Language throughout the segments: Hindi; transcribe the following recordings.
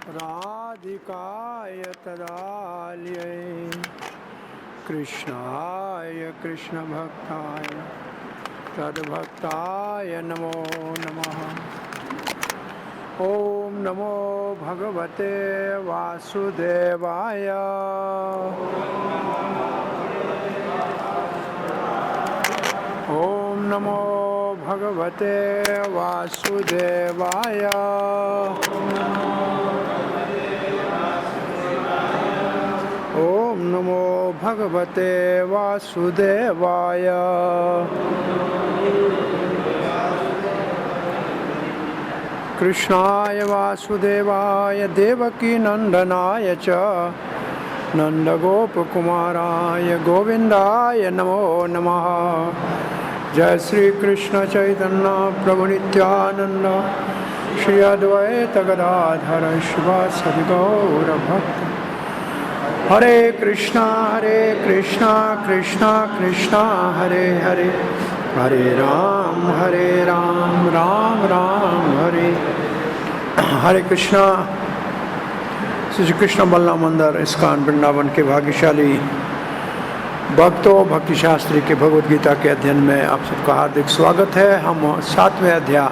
राधिकाय तदालये कृष्णाय कृष्णभक्ताय तद्भक्ताय नमो नमः। ओम नमो भगवते वासुदेवाय। ओम नमो भगवते वासुदेवाय। ओम नमो भगवते वासुदेवाय। कृष्णाय वासुदेवाय देवकी नंदनाय च नंदगोपकुमाराय गोविंदाय नमो नमः। जय श्री कृष्ण चैतन्य प्रभु नित्यानंद श्री अद्वैत गदाधर शिवासादि गौर भक्त। हरे कृष्णा कृष्णा कृष्णा हरे हरे, हरे राम राम राम हरे हरे। कृष्णा श्री कृष्ण बलराम मंदिर इस्कॉन वृंदावन के भाग्यशाली भक्तों, भक्ति शास्त्री के भगवद गीता के अध्ययन में आप सबका हार्दिक स्वागत है। हम 7वें अध्याय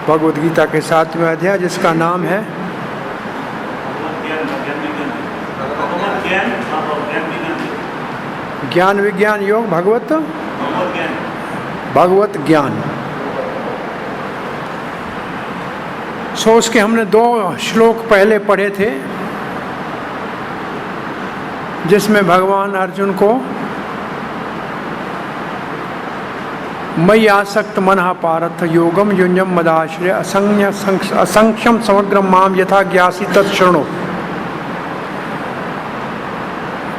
भगवद गीता के 7वें अध्याय जिसका नाम है ज्ञान विज्ञान योग भगवत ज्ञान। उसके हमने 2 श्लोक पहले पढ़े थे जिसमें भगवान अर्जुन को मयि आसक्त मनः पार्थ योगम युञ्जम मदाश्रय असंख्यम समग्रम माम यथा ज्ञासी तत्शृणु।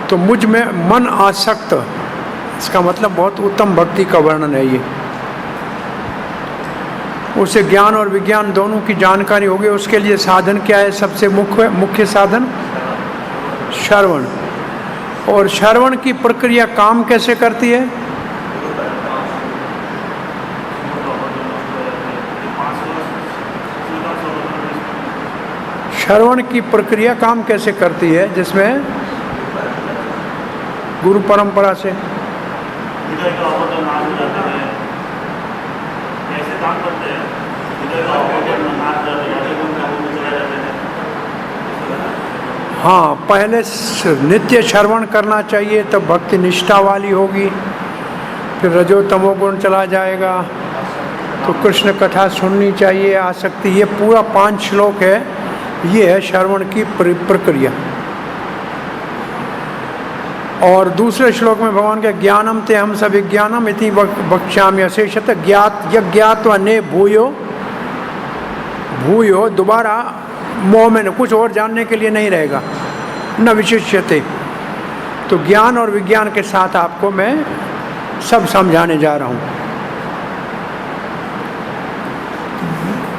तो मुझ में मन आसक्त, इसका मतलब बहुत उत्तम भक्ति का वर्णन है ये। उसे ज्ञान और विज्ञान दोनों की जानकारी होगी। उसके लिए साधन क्या है? सबसे मुख्य साधन श्रवण। और श्रवण की प्रक्रिया काम कैसे करती है? श्रवण की प्रक्रिया काम कैसे करती है? जिसमें गुरु परंपरा से हाँ, पहले नित्य श्रवण करना चाहिए, तब भक्ति निष्ठा वाली होगी। फिर रजो तमो गुण चला जाएगा तो कृष्ण कथा सुननी चाहिए, आसक्ति। ये पूरा 5 श्लोक है, ये है श्रवण की प्रक्रिया। और दूसरे श्लोक में भगवान के ज्ञानम ते हम सब विज्ञानम इति वक्ष्यामि अशेषत ज्ञात्वा ने भूयो दोबारा मोह में कुछ और जानने के लिए नहीं रहेगा, न विशिष्यते। तो ज्ञान और विज्ञान के साथ आपको मैं सब समझाने जा रहा हूँ।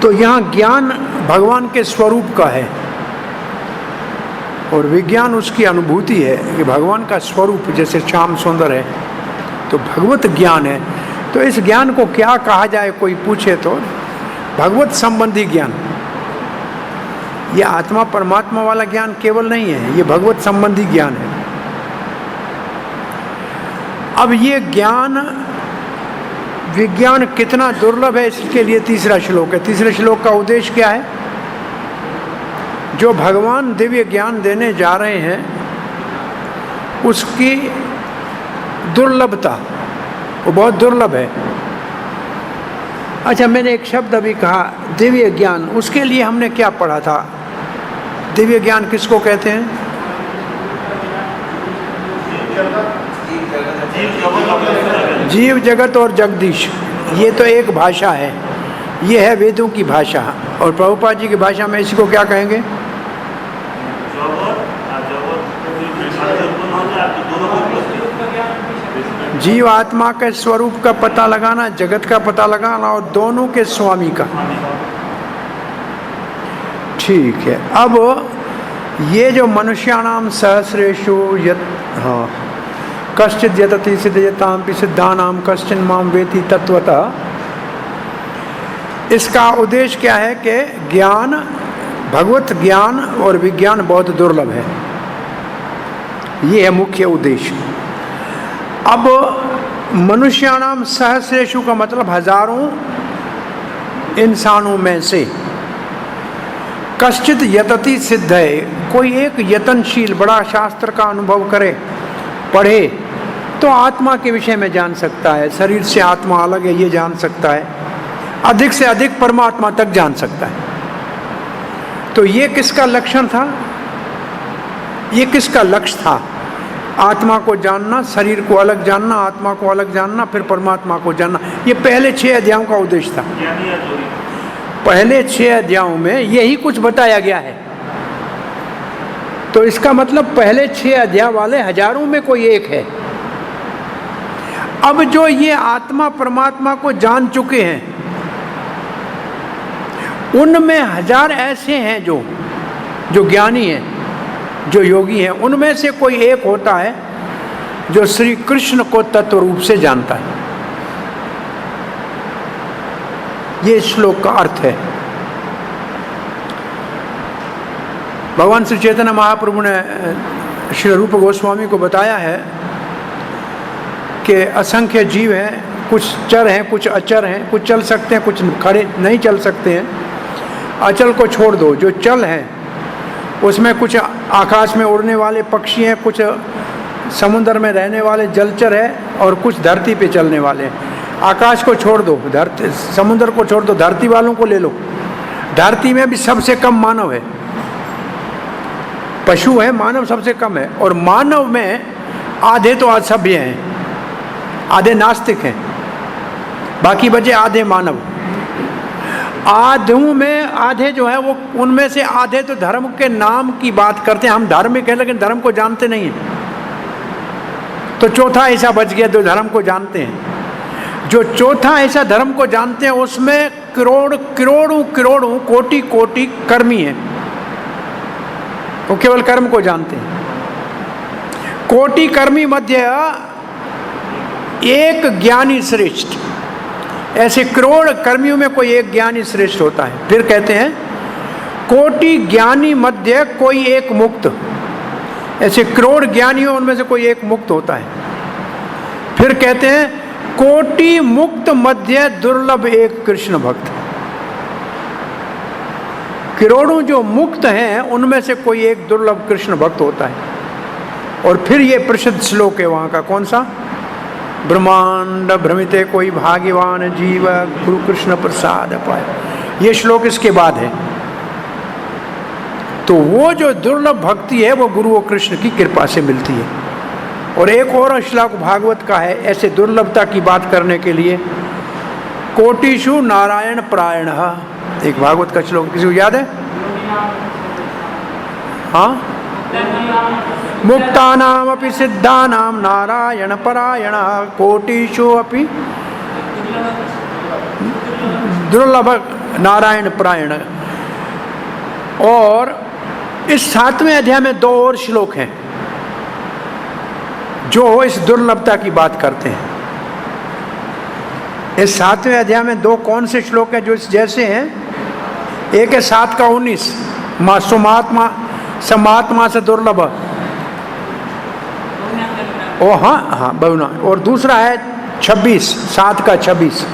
तो यहाँ ज्ञान भगवान के स्वरूप का है और विज्ञान उसकी अनुभूति है कि भगवान का स्वरूप जैसे श्याम सुंदर है तो भगवत ज्ञान है। तो इस ज्ञान को क्या कहा जाए, कोई पूछे तो भगवत संबंधी ज्ञान। ये आत्मा परमात्मा वाला ज्ञान केवल नहीं है, ये भगवत संबंधी ज्ञान है। अब ये ज्ञान विज्ञान कितना दुर्लभ है, इसके लिए तीसरा श्लोक है। तीसरे श्लोक का उद्देश्य क्या है? जो भगवान दिव्य ज्ञान देने जा रहे हैं उसकी दुर्लभता, वो बहुत दुर्लभ है। अच्छा, मैंने एक शब्द अभी कहा दिव्य ज्ञान, उसके लिए हमने क्या पढ़ा था? दिव्य ज्ञान किसको कहते हैं? जीव जगत और जगदीश, ये तो एक भाषा है, ये है वेदों की भाषा। और प्रभुपाद जी की भाषा में इसको क्या कहेंगे? जीव आत्मा के स्वरूप का पता लगाना, जगत का पता लगाना और दोनों के स्वामी का। ठीक है। अब ये जो मनुष्याणाम सहस्रेषु हाँ, कश्चित् यतति सिद्धयतामपि सिद्धानाम कश्चिन् माम वेति तत्वतः, इसका उद्देश्य क्या है कि ज्ञान, भगवत ज्ञान और विज्ञान बहुत दुर्लभ है, ये है मुख्य उद्देश्य। अब मनुष्याणाम सहस्रेषु का मतलब हजारों इंसानों में से, कश्चित् यतति सिद्ध है, कोई एक यतनशील बड़ा शास्त्र का अनुभव करे, पढ़े तो आत्मा के विषय में जान सकता है, शरीर से आत्मा अलग है ये जान सकता है, अधिक से अधिक परमात्मा तक जान सकता है। तो ये किसका लक्षण था? ये किसका लक्ष्य था? आत्मा को जानना, शरीर को अलग जानना, आत्मा को अलग जानना, फिर परमात्मा को जानना। ये पहले 6 अध्यायों का उद्देश्य था। पहले 6 अध्यायों में यही कुछ बताया गया है। तो इसका मतलब पहले 6 अध्याय वाले हजारों में कोई एक है। अब जो ये आत्मा परमात्मा को जान चुके हैं, उनमें हजार ऐसे हैं जो ज्ञानी हैं, जो योगी हैं। उनमें से कोई एक होता है जो श्री कृष्ण को तत्व रूप से जानता है। ये श्लोक का अर्थ है। भगवान श्री चैतन्य महाप्रभु ने श्री रूप गोस्वामी को बताया है कि असंख्य जीव हैं, कुछ चर हैं, कुछ अचर हैं, कुछ चल सकते हैं, कुछ खड़े नहीं चल सकते हैं। अचल को छोड़ दो, जो चल हैं उसमें कुछ आकाश में उड़ने वाले पक्षी हैं, कुछ समुद्र में रहने वाले जलचर हैं और कुछ धरती पे चलने वाले हैं। आकाश को छोड़ दो, धरती समुद्र को छोड़ दो, धरती वालों को ले लो। धरती में भी सबसे कम मानव है, पशु है, मानव सबसे कम है। और मानव में आधे तो असभ्य हैं, आधे नास्तिक हैं, बाकी बचे आधे मानव। आधों में आधे जो है वो, उनमें से आधे तो धर्म के नाम की बात करते हैं, हम धार्मिक हैं लेकिन धर्म को जानते नहीं हैं। तो चौथा ऐसा बच गया जो धर्म को जानते हैं। जो चौथा ऐसा धर्म को जानते हैं उसमें करोड़ों कोटि कोटि कर्मी हैं, वो केवल कर्म को जानते हैं। कोटि कर्मी मध्य एक ज्ञानी श्रेष्ठ, ऐसे करोड़ कर्मियों में कोई एक ज्ञानी श्रेष्ठ होता है। फिर कहते हैं कोटि ज्ञानी मध्य कोई एक मुक्त, ऐसे करोड़ ज्ञानियों उनमें से कोई एक मुक्त होता है। फिर कहते हैं कोटि मुक्त मध्य दुर्लभ एक कृष्ण भक्त। करोड़ों जो मुक्त हैं उनमें से कोई एक दुर्लभ कृष्ण भक्त होता है। और फिर ये प्रसिद्ध श्लोक है वहां का, कौन सा? ब्रह्मांड भ्रमिते कोई भाग्यवान जीव गुरु कृष्ण प्रसाद पाए। ये श्लोक इसके बाद है। तो वो जो दुर्लभ भक्ति है वो गुरु और कृष्ण की कृपा से मिलती है। और एक और श्लोक भागवत का है ऐसे दुर्लभता की बात करने के लिए, कोटिषु नारायण प्रायण। एक भागवत का श्लोक किसी को याद है? हाँ, मुक्तानाम अपि सिद्धानाम नारायण परायण कोटिषु अपि दुर्लभ नारायण परायण। और इस 7वें अध्याय में 2 और श्लोक हैं जो इस दुर्लभता की बात करते हैं। इस 7वें अध्याय में 2 कौन से श्लोक हैं जो इस जैसे हैं? एक है 7 का 19, समात्मा से दुर्लभ। ओ हाँ बहुना। और दूसरा है 26, 7 का 26,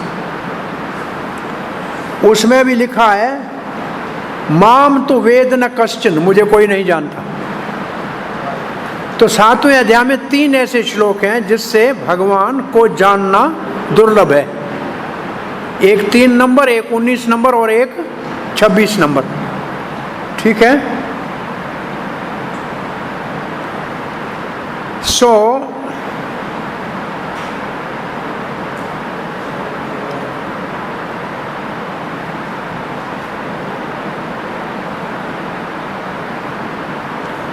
उसमें भी लिखा है माम तो वेद न कश्चन, मुझे कोई नहीं जानता। तो 7वें अध्याय में 3 ऐसे श्लोक हैं जिससे भगवान को जानना दुर्लभ है। एक 3 नंबर, एक 19 नंबर और एक 26 नंबर। ठीक है। सो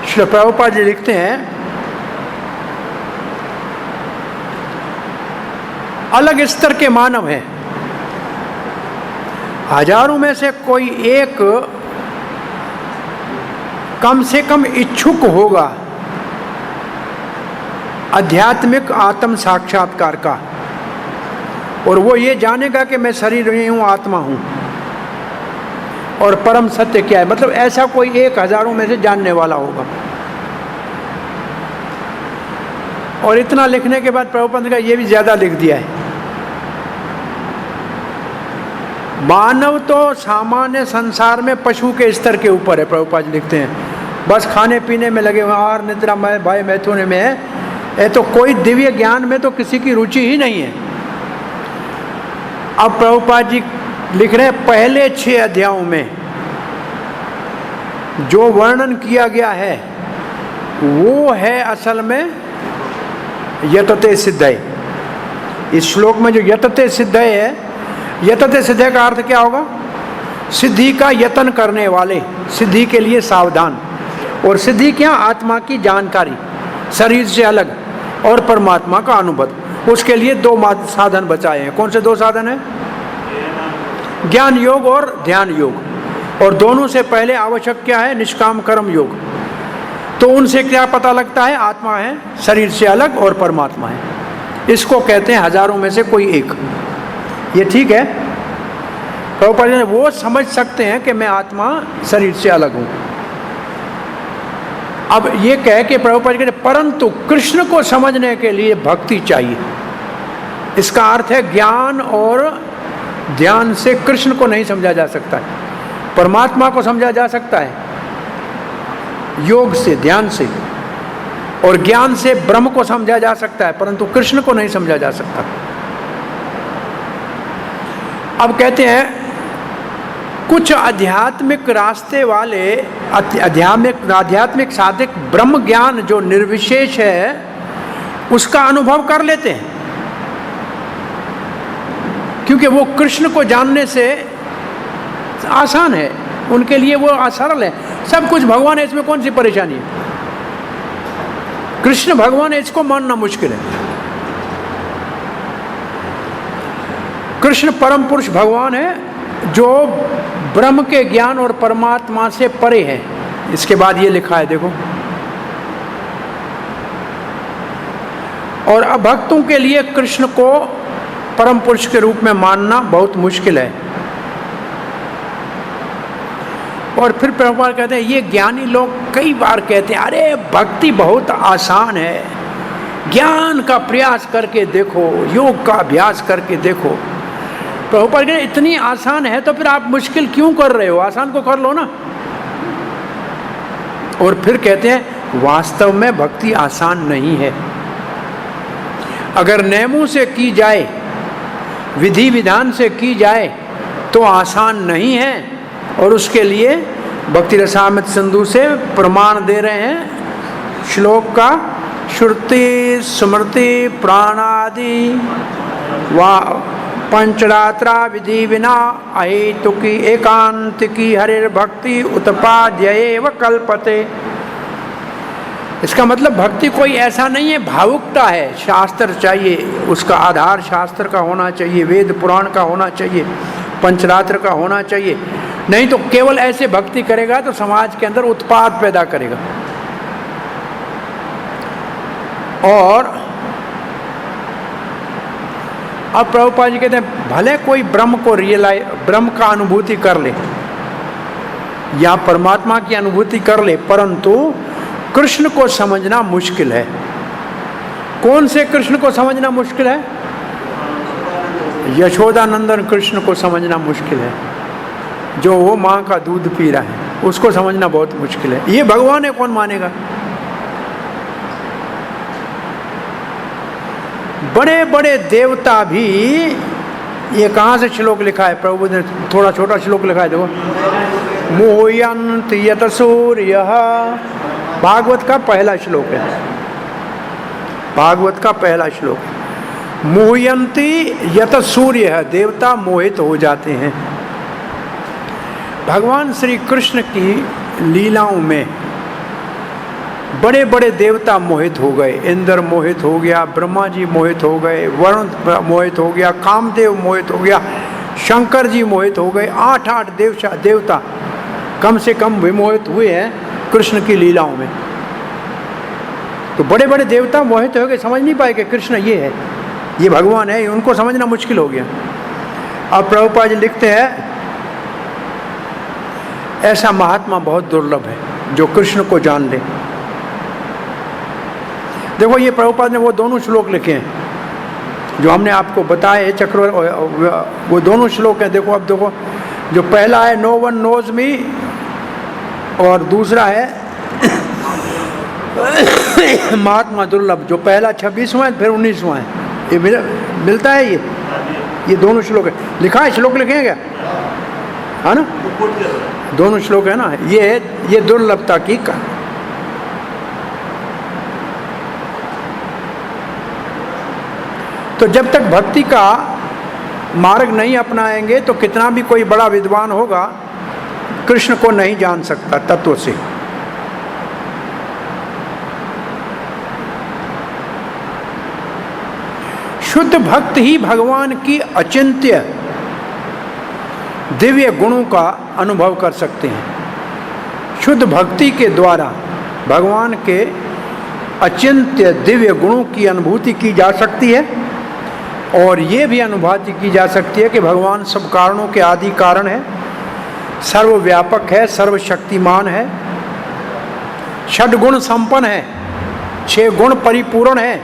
श्री प्रभुपाद जी लिखते हैं, अलग स्तर के मानव हैं, हजारों में से कोई एक कम से कम इच्छुक होगा आध्यात्मिक आत्म साक्षात्कार का, और वो ये जानेगा कि मैं शरीर नहीं हूं, आत्मा हूं, और परम सत्य क्या है। मतलब ऐसा कोई एक हजारों में से जानने वाला होगा। और इतना लिखने के बाद प्रभुपाद का ये भी ज्यादा लिख दिया है, मानव तो सामान्य संसार में पशु के स्तर के ऊपर है। प्रभुपाद जी लिखते हैं, बस खाने पीने में लगे हुए, आहार निद्रा में भय मैथुन में है, ये तो कोई दिव्य ज्ञान में तो किसी की रुचि ही नहीं है। अब प्रभुपाद जी लिख रहे हैं, पहले 6 अध्यायों में जो वर्णन किया गया है वो है असल में यतते सिद्धय। इस श्लोक में जो यतते सिद्धय है, यतते सिद्धय का अर्थ क्या होगा? सिद्धि का यतन करने वाले, सिद्धि के लिए सावधान। और सिद्धि क्या? आत्मा की जानकारी, शरीर से अलग और परमात्मा का अनुभव। उसके लिए 2 साधन बचाए हैं। कौन से 2 साधन हैं? ज्ञान योग और ध्यान योग। और दोनों से पहले आवश्यक क्या है? निष्काम कर्म योग। तो उनसे क्या पता लगता है? आत्मा है, शरीर से अलग और परमात्मा है। इसको कहते हैं हजारों में से कोई एक। ये ठीक है। प्रभुपाद जी वो समझ सकते हैं कि मैं आत्मा शरीर से अलग हूं। अब ये कह के प्रभुपाद जी कहते, परंतु कृष्ण को समझने के लिए भक्ति चाहिए। इसका अर्थ है ज्ञान और ध्यान से कृष्ण को नहीं समझा जा सकता है। परमात्मा को समझा जा सकता है योग से, ध्यान से, और ज्ञान से ब्रह्म को समझा जा सकता है, परंतु कृष्ण को नहीं समझा जा सकता। अब कहते हैं कुछ आध्यात्मिक रास्ते वाले, आध्यात्मिक साधक ब्रह्म ज्ञान जो निर्विशेष है उसका अनुभव कर लेते हैं, क्योंकि वो कृष्ण को जानने से आसान है, उनके लिए वो सरल है। सब कुछ भगवान है, इसमें कौन सी परेशानी है? कृष्ण भगवान है, इसको मानना मुश्किल है। कृष्ण परम पुरुष भगवान है जो ब्रह्म के ज्ञान और परमात्मा से परे है। इसके बाद ये लिखा है, देखो, और अभक्तों के लिए कृष्ण को परम पुरुष के रूप में मानना बहुत मुश्किल है। और फिर प्रभुपाद कहते हैं, ये ज्ञानी लोग कई बार कहते हैं, अरे भक्ति बहुत आसान है, ज्ञान का प्रयास करके देखो, योग का अभ्यास करके देखो। प्रभुपाद कहते हैं, इतनी आसान है तो फिर आप मुश्किल क्यों कर रहे हो? आसान को कर लो ना। और फिर कहते हैं, वास्तव में भक्ति आसान नहीं है। अगर नियमों से की जाए, विधि विधान से की जाए तो आसान नहीं है। और उसके लिए भक्ति रसामृत सिंधु से प्रमाण दे रहे हैं श्लोक का, श्रुति स्मृति प्राणादि वा पंचरात्रा विधि बिना अहेतुकी एकांतिकी हरिर भक्ति उत्पाद्यैव कल्पते। इसका मतलब भक्ति कोई ऐसा नहीं है, भावुकता है। शास्त्र चाहिए, उसका आधार शास्त्र का होना चाहिए, वेद पुराण का होना चाहिए, पंचरात्र का होना चाहिए। नहीं तो केवल ऐसे भक्ति करेगा तो समाज के अंदर उत्पाद पैदा करेगा। और अब प्रभुपाद जी कहते हैं, भले कोई ब्रह्म को ब्रह्म का अनुभूति कर ले या परमात्मा की अनुभूति कर ले, परंतु कृष्ण को समझना मुश्किल है। कौन से कृष्ण को समझना मुश्किल है? यशोदानंदन कृष्ण को समझना मुश्किल है, जो वो माँ का दूध पी रहा है, उसको समझना बहुत मुश्किल है। ये भगवान है, कौन मानेगा? बड़े बड़े देवता भी ये कहाँ से श्लोक लिखा है? प्रभु ने थोड़ा छोटा श्लोक लिखा है, देखो। मुह्यन्ति यत सूर्यः, भागवत का पहला श्लोक है, भागवत का पहला श्लोक। मुह्यन्ति यत सूर्यः, देवता मोहित हो जाते हैं। भगवान श्री कृष्ण की लीलाओं में बड़े बड़े देवता मोहित हो गए। इंद्र मोहित हो गया, ब्रह्मा जी मोहित हो गए, वरुण मोहित हो गया, कामदेव मोहित हो गया, शंकर जी मोहित हो गए। 8 देवता कम से कम विमोहित हुए हैं कृष्ण की लीलाओं में। तो बड़े बड़े देवता मोहित हो गए, समझ नहीं पाए कि कृष्ण ये है, ये भगवान है, उनको समझना मुश्किल हो गया। अब प्रभुपाद जी लिखते हैं ऐसा महात्मा बहुत दुर्लभ है जो कृष्ण को जान ले। देखो ये प्रभुपाद ने वो दोनों श्लोक लिखे हैं जो हमने आपको बताए, वो दोनों श्लोक हैं। देखो अब देखो, जो पहला है नो वन नोज मी, और दूसरा है महात्मा दुर्लभ, जो पहला 26वां है फिर 19वां है। ये मिलता है, ये दोनों श्लोक है। लिखा है, श्लोक लिखे हैं क्या? है ना, दोनों श्लोक है ना। ये दुर्लभता की का। तो जब तक भक्ति का मार्ग नहीं अपनाएंगे तो कितना भी कोई बड़ा विद्वान होगा, कृष्ण को नहीं जान सकता तत्व से। शुद्ध भक्त ही भगवान की अचिंत्य दिव्य गुणों का अनुभव कर सकते हैं। शुद्ध भक्ति के द्वारा भगवान के अचिंत्य दिव्य गुणों की अनुभूति की जा सकती है, और ये भी अनुभूति की जा सकती है कि भगवान सब कारणों के आदि कारण है, सर्वव्यापक है, सर्वशक्तिमान है, षड्गुण संपन्न है, 6 गुण परिपूर्ण है,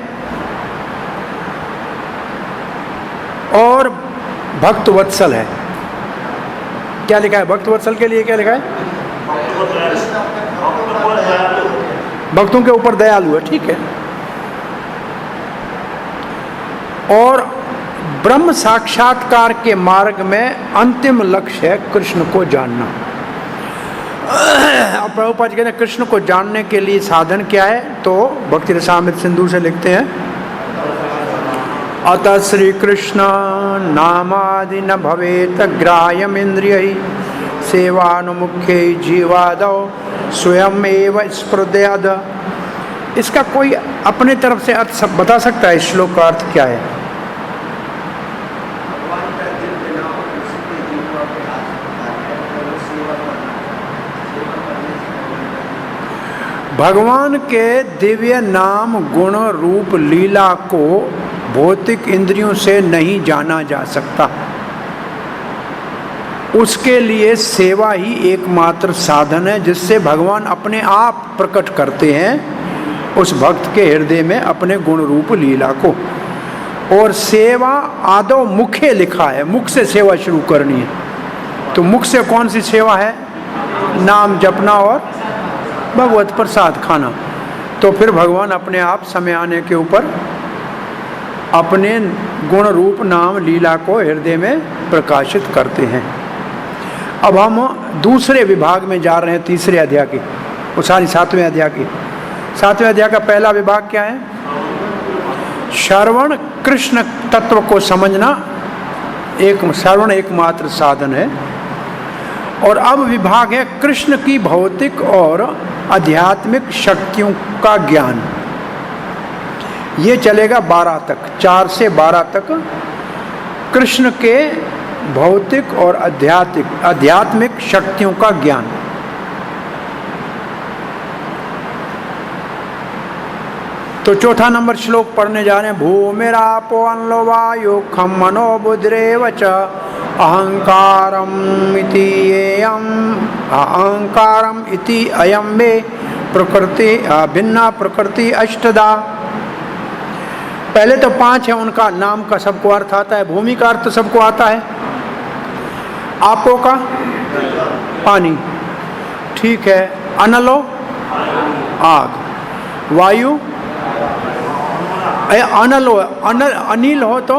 और भक्त वत्सल है। क्या लिखा है भक्त वत्सल के लिए? क्या लिखा है? भक्तों के ऊपर दयालु है, ठीक है। और ब्रह्म साक्षात्कार के मार्ग में अंतिम लक्ष्य है कृष्ण को जानना। अब प्रभुपाद जी कहते हैं कृष्ण को जानने के लिए साधन क्या है? तो भक्ति रसामृत सिंधु से लिखते हैं, अतः श्री कृष्ण नामादि न भवेत ग्राह्यम इंद्रिय सेवानुमुख्य जीवादौ स्वयं एव स्पृदयाद। इसका कोई अपने तरफ से अर्थ सब बता सकता है? इस श्लोक का अर्थ क्या है? भगवान के दिव्य नाम गुण रूप लीला को भौतिक इंद्रियों से नहीं जाना जा सकता। उसके लिए सेवा ही एकमात्र साधन है जिससे भगवान अपने आप प्रकट करते हैं उस भक्त के हृदय में अपने गुण रूप लीला को। और सेवा आदौ मुख्य लिखा है, मुख से सेवा शुरू करनी है। तो मुख से कौन सी सेवा है? नाम जपना और भगवत प्रसाद खाना। तो फिर भगवान अपने आप समय आने के ऊपर अपने गुण रूप नाम लीला को हृदय में प्रकाशित करते हैं। अब हम दूसरे विभाग में जा रहे हैं, तीसरे अध्याय की, वो सारी 7वें अध्याय की। 7वें अध्याय का पहला विभाग क्या है? श्रवण कृष्ण तत्व को समझना, श्रवण एकमात्र साधन है। और अब विभाग है कृष्ण की भौतिक और आध्यात्मिक शक्तियों का ज्ञान। ये चलेगा 12 तक, 4 से 12 तक कृष्ण के भौतिक और आध्यात्मिक शक्तियों का ज्ञान। तो चौथा नंबर श्लोक पढ़ने जा रहे हैं। भूमिरापो अनलो वायु खम मनो बुद्धिरेव च अहंकारम इति अयम मे प्रकृति भिन्ना प्रकृति अष्टदा। पहले तो 5 है, उनका नाम का सबको अर्थ आता है। भूमि का अर्थ सबको आता है, आपो का पानी, ठीक है। अनलो आग, वायु अनल हो, अनिल हो तो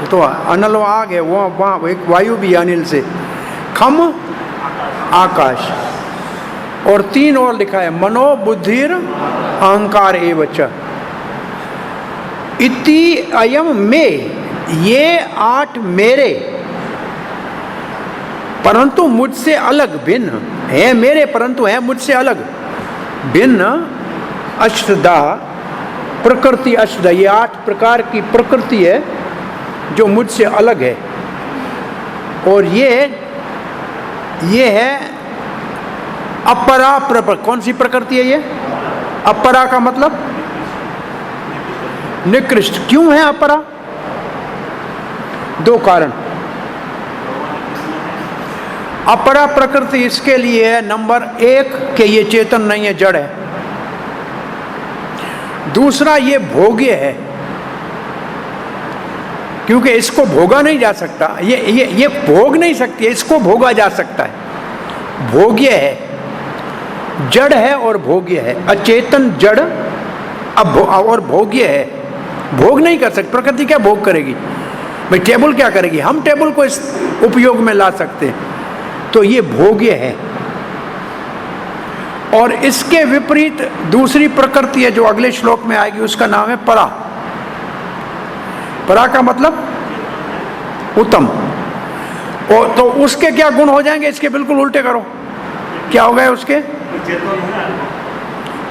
तो अनल आग है, वो वहाँ एक वायु भी है अनिल से। खम आकाश, और 3 और लिखा है मनो बुद्धिर अहंकार एवच इति अयम में, ये 8 मेरे परंतु मुझसे अलग भिन्न है, मेरे परंतु है मुझसे अलग भिन्न अष्टधा प्रकृति। अष्टधा ये 8 प्रकार की प्रकृति है जो मुझसे अलग है। और ये है अपरा प्रकृति। कौन सी प्रकृति है ये? अपरा का मतलब निकृष्ट। क्यों है अपरा? 2 कारण। अपरा प्रकृति इसके लिए है, नंबर 1 कि ये चेतन नहीं है, जड़ है। दूसरा, ये भोग्य है, क्योंकि इसको भोगा नहीं जा सकता। ये भोग नहीं सकती, इसको भोगा जा सकता है। भोग्य है, जड़ है और भोग्य है। अचेतन जड़ और भोग्य है, भोग नहीं कर सकती। प्रकृति क्या भोग करेगी भाई? टेबल क्या करेगी? हम टेबल को इस उपयोग में ला सकते हैं। तो ये भोग्य है। और इसके विपरीत दूसरी प्रकृति है जो अगले श्लोक में आएगी, उसका नाम है परा। परा का मतलब उत्तम। और तो उसके क्या गुण हो जाएंगे? इसके बिल्कुल उल्टे करो। क्या हो गए उसके?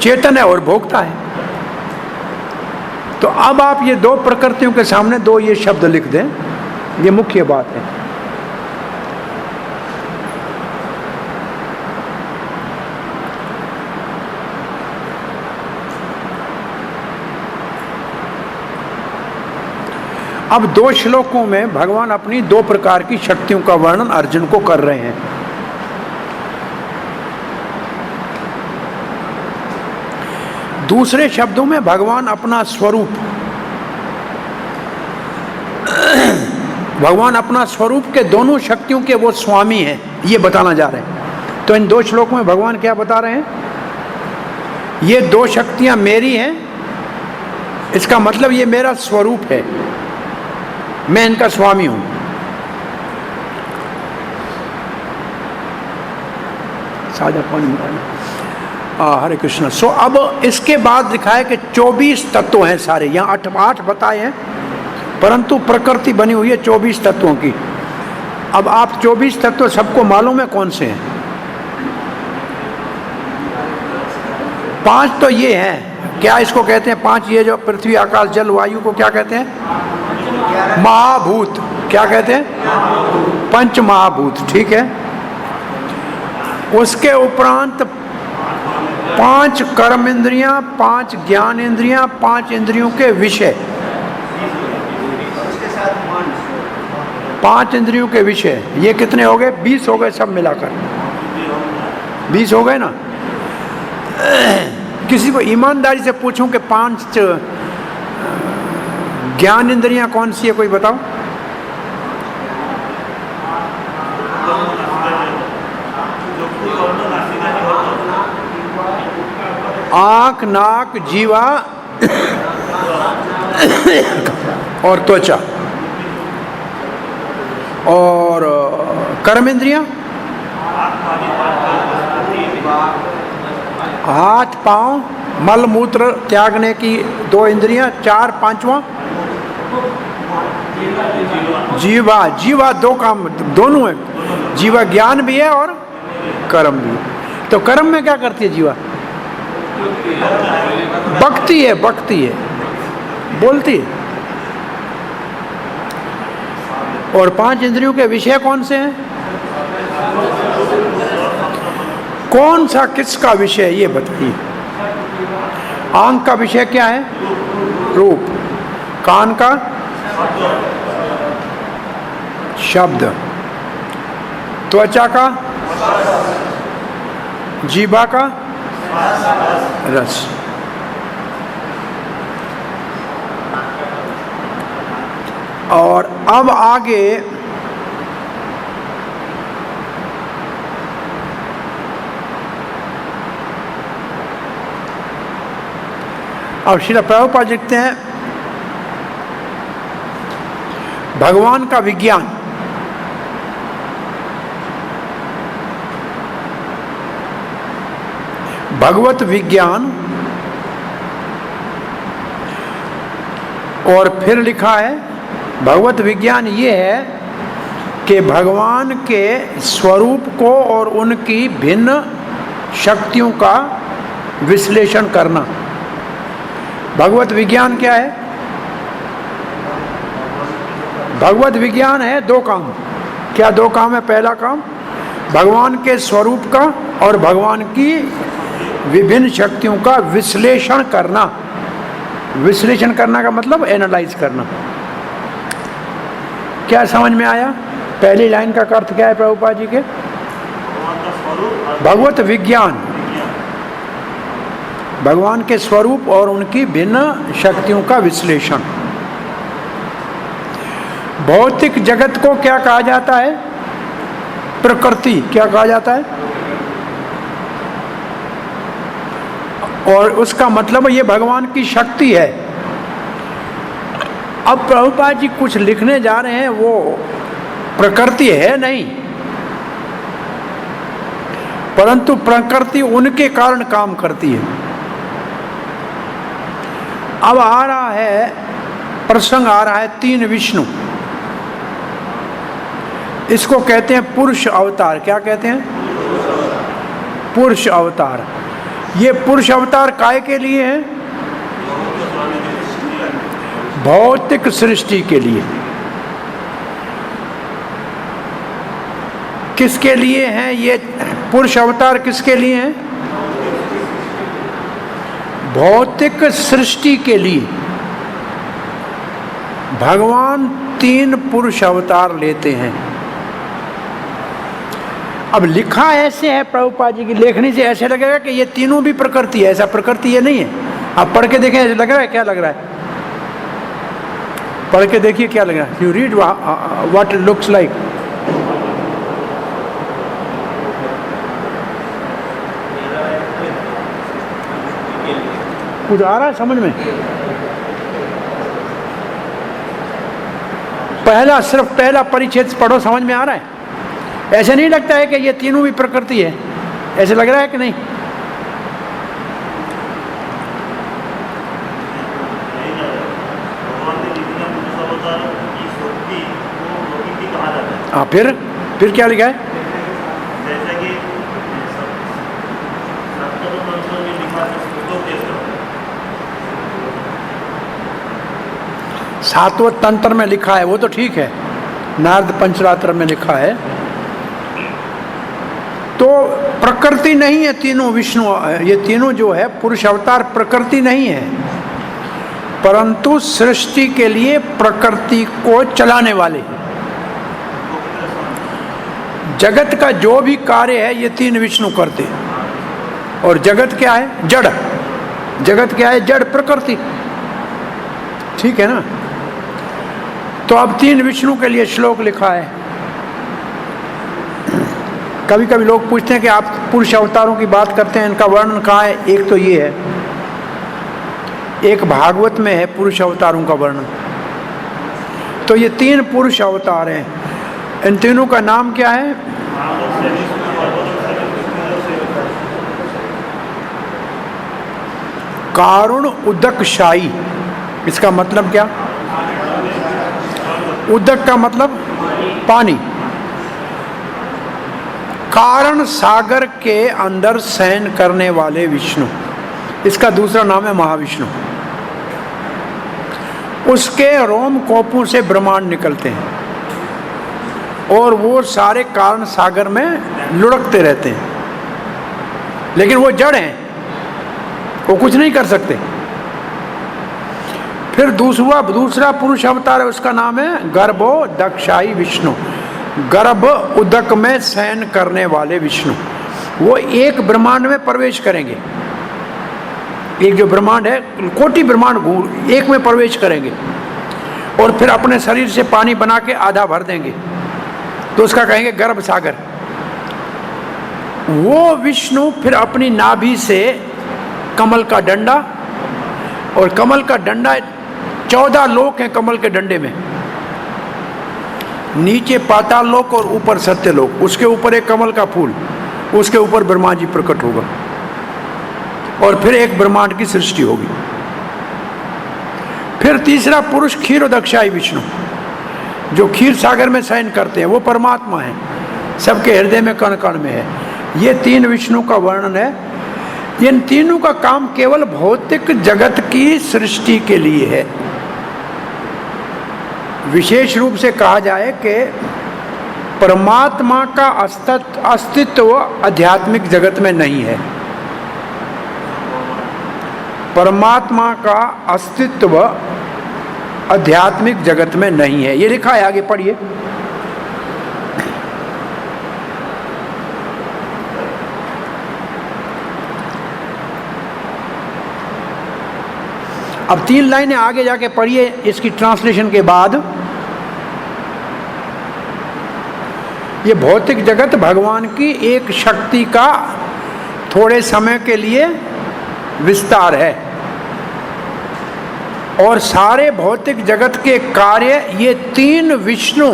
चेतन है और भोगता है। तो अब आप ये 2 प्रकृतियों के सामने 2 ये शब्द लिख दें, ये मुख्य बात है। अब 2 श्लोकों में भगवान अपनी 2 प्रकार की शक्तियों का वर्णन अर्जुन को कर रहे हैं। दूसरे शब्दों में भगवान अपना स्वरूप, भगवान अपना स्वरूप के दोनों शक्तियों के वो स्वामी हैं, ये बताना जा रहे हैं। तो इन 2 श्लोकों में भगवान क्या बता रहे हैं? ये 2 शक्तियां मेरी हैं, इसका मतलब ये मेरा स्वरूप है, मैं इनका स्वामी हूं। साझा पानी हरे कृष्ण। सो अब इसके बाद लिखा है कि 24 तत्व हैं सारे। यहाँ 8 बताए हैं, परंतु प्रकृति बनी हुई है 24 तत्वों की। अब आप 24 तत्व सबको मालूम है कौन से हैं? 5 तो ये हैं, क्या इसको कहते हैं? 5 ये जो पृथ्वी आकाश जल वायु को क्या कहते हैं? महाभूत। क्या कहते हैं? 5 महाभूत। ठीक है। उसके उपरांत 5 कर्म इंद्रियां, 5 ज्ञान इंद्रियां, 5 इंद्रियों के विषय, 5 इंद्रियों के विषय। ये कितने हो गए? 20 हो गए सब मिलाकर। 20 हो गए ना? किसी को ईमानदारी से पूछूं कि 5 ज्ञान इंद्रियां कौन सी है, कोई बताओ? आंख, नाक, जीवा और त्वचा। और कर्म इंद्रियां? हाथ, पांव, मल मूत्र त्यागने की 2 इंद्रियां। 4, 5वां जीवा। जीवा 2 काम दोनों है, जीवा ज्ञान भी है और कर्म भी है। तो कर्म में क्या करती है जीवा? बकती है, बकती है, बोलती है। और 5 इंद्रियों के विषय कौन से हैं? कौन सा किसका विषय ये बताइए। आंख का विषय क्या है? रूप। कान का शब्द। त्वचा का? जीवा का रस। और अब आगे अब श्रील प्रभुपाद लिखते हैं भगवान का विज्ञान, भगवत विज्ञान। और फिर लिखा है भगवत विज्ञान ये है कि भगवान के स्वरूप को और उनकी भिन्न शक्तियों का विश्लेषण करना। भगवत विज्ञान क्या है? भगवत विज्ञान है दो काम। क्या दो काम है? पहला काम भगवान के स्वरूप का और भगवान की विभिन्न शक्तियों का विश्लेषण करना। विश्लेषण करना का मतलब एनालाइज करना। क्या समझ में आया? पहली लाइन का अर्थ क्या है प्रभुपाद जी के? भगवत विज्ञान, भगवान के स्वरूप और उनकी भिन्न शक्तियों का विश्लेषण। भौतिक जगत को क्या कहा जाता है? प्रकृति। क्या कहा जाता है? और उसका मतलब ये भगवान की शक्ति है। अब प्रभुपाद जी कुछ लिखने जा रहे हैं, वो प्रकृति है नहीं, परंतु प्रकृति उनके कारण काम करती है। अब आ रहा है प्रसंग, आ रहा है तीन विष्णु। इसको कहते हैं पुरुष अवतार। क्या कहते हैं? पुरुष अवतार। ये पुरुष अवतार काय के लिए है? भौतिक सृष्टि के लिए। किसके लिए हैं ये पुरुष अवतार? किसके लिए हैं? भौतिक सृष्टि के लिए भगवान तीन पुरुष अवतार लेते हैं। अब लिखा ऐसे है प्रभुपाद जी की लेखनी से, ऐसे लगेगा कि ये तीनों भी प्रकृति है। ऐसा प्रकृति ये नहीं है। आप पढ़ के देखें, ऐसे लग रहा है? क्या लग रहा है? पढ़ के देखिए क्या लग रहा है। You read what it looks like. कुछ आ रहा है समझ में? पहला, सिर्फ पहला परिच्छेद पढ़ो, समझ में आ रहा है? ऐसे नहीं लगता है कि ये तीनों भी प्रकृति है? ऐसे लग रहा है कि नहीं? हाँ, फिर क्या लिखा है? सातवें तंत्र में लिखा है, वो तो ठीक है, नारद पंचरात्र में लिखा है। तो प्रकृति नहीं है तीनों विष्णु, ये तीनों जो है पुरुष अवतार प्रकृति नहीं है, परंतु सृष्टि के लिए प्रकृति को चलाने वाले। जगत का जो भी कार्य है ये तीन विष्णु करते। और जगत क्या है? जड़। जगत क्या है? जड़, प्रकृति। ठीक है ना? तो अब तीन विष्णु के लिए श्लोक लिखा है। कभी कभी लोग पूछते हैं कि आप पुरुष अवतारों की बात करते हैं, इनका वर्णन कहाँ है? एक तो ये है, एक भागवत में है पुरुष अवतारों का वर्णन। तो ये तीन पुरुष अवतार हैं। इन तीनों का नाम क्या है? कारुण उदक शाही। इसका मतलब क्या? उदक का मतलब पानी। कारण सागर के अंदर शयन करने वाले विष्णु, इसका दूसरा नाम है महाविष्णु। उसके रोम कोपों से ब्रह्मांड निकलते हैं और वो सारे कारण सागर में लुढ़कते रहते हैं, लेकिन वो जड़ हैं, वो कुछ नहीं कर सकते। फिर दूसरा पुरुष अवतार है, उसका नाम है गर्भो दक्षाई विष्णु। गर्भ उदक में शयन करने वाले विष्णु। वो एक ब्रह्मांड में प्रवेश करेंगे। एक जो ब्रह्मांड है, कोटि ब्रह्मांड एक में प्रवेश करेंगे और फिर अपने शरीर से पानी बना के आधा भर देंगे, तो उसका कहेंगे गर्भ सागर। वो विष्णु फिर अपनी नाभि से कमल का डंडा, और कमल का डंडा 14 लोक हैं कमल के डंडे में, नीचे पाताल लोक और ऊपर सत्यलोक, उसके ऊपर एक कमल का फूल, उसके ऊपर ब्रह्मा जी प्रकट होगा और फिर एक ब्रह्मांड की सृष्टि होगी। फिर तीसरा पुरुष क्षीरोदक्षाई विष्णु, जो क्षीर सागर में शयन करते हैं, वो परमात्मा है, सबके हृदय में कण कण में है। ये तीन विष्णु का वर्णन है। इन तीनों का काम केवल भौतिक जगत की सृष्टि के लिए है। विशेष रूप से कहा जाए कि परमात्मा का अस्तित्व आध्यात्मिक जगत में नहीं है। परमात्मा का अस्तित्व आध्यात्मिक जगत में नहीं है, ये लिखा है, आगे पढ़िए। अब 3 लाइनें आगे जाके पढ़िए इसकी ट्रांसलेशन के बाद। ये भौतिक जगत भगवान की एक शक्ति का थोड़े समय के लिए विस्तार है और सारे भौतिक जगत के कार्य ये 3 विष्णु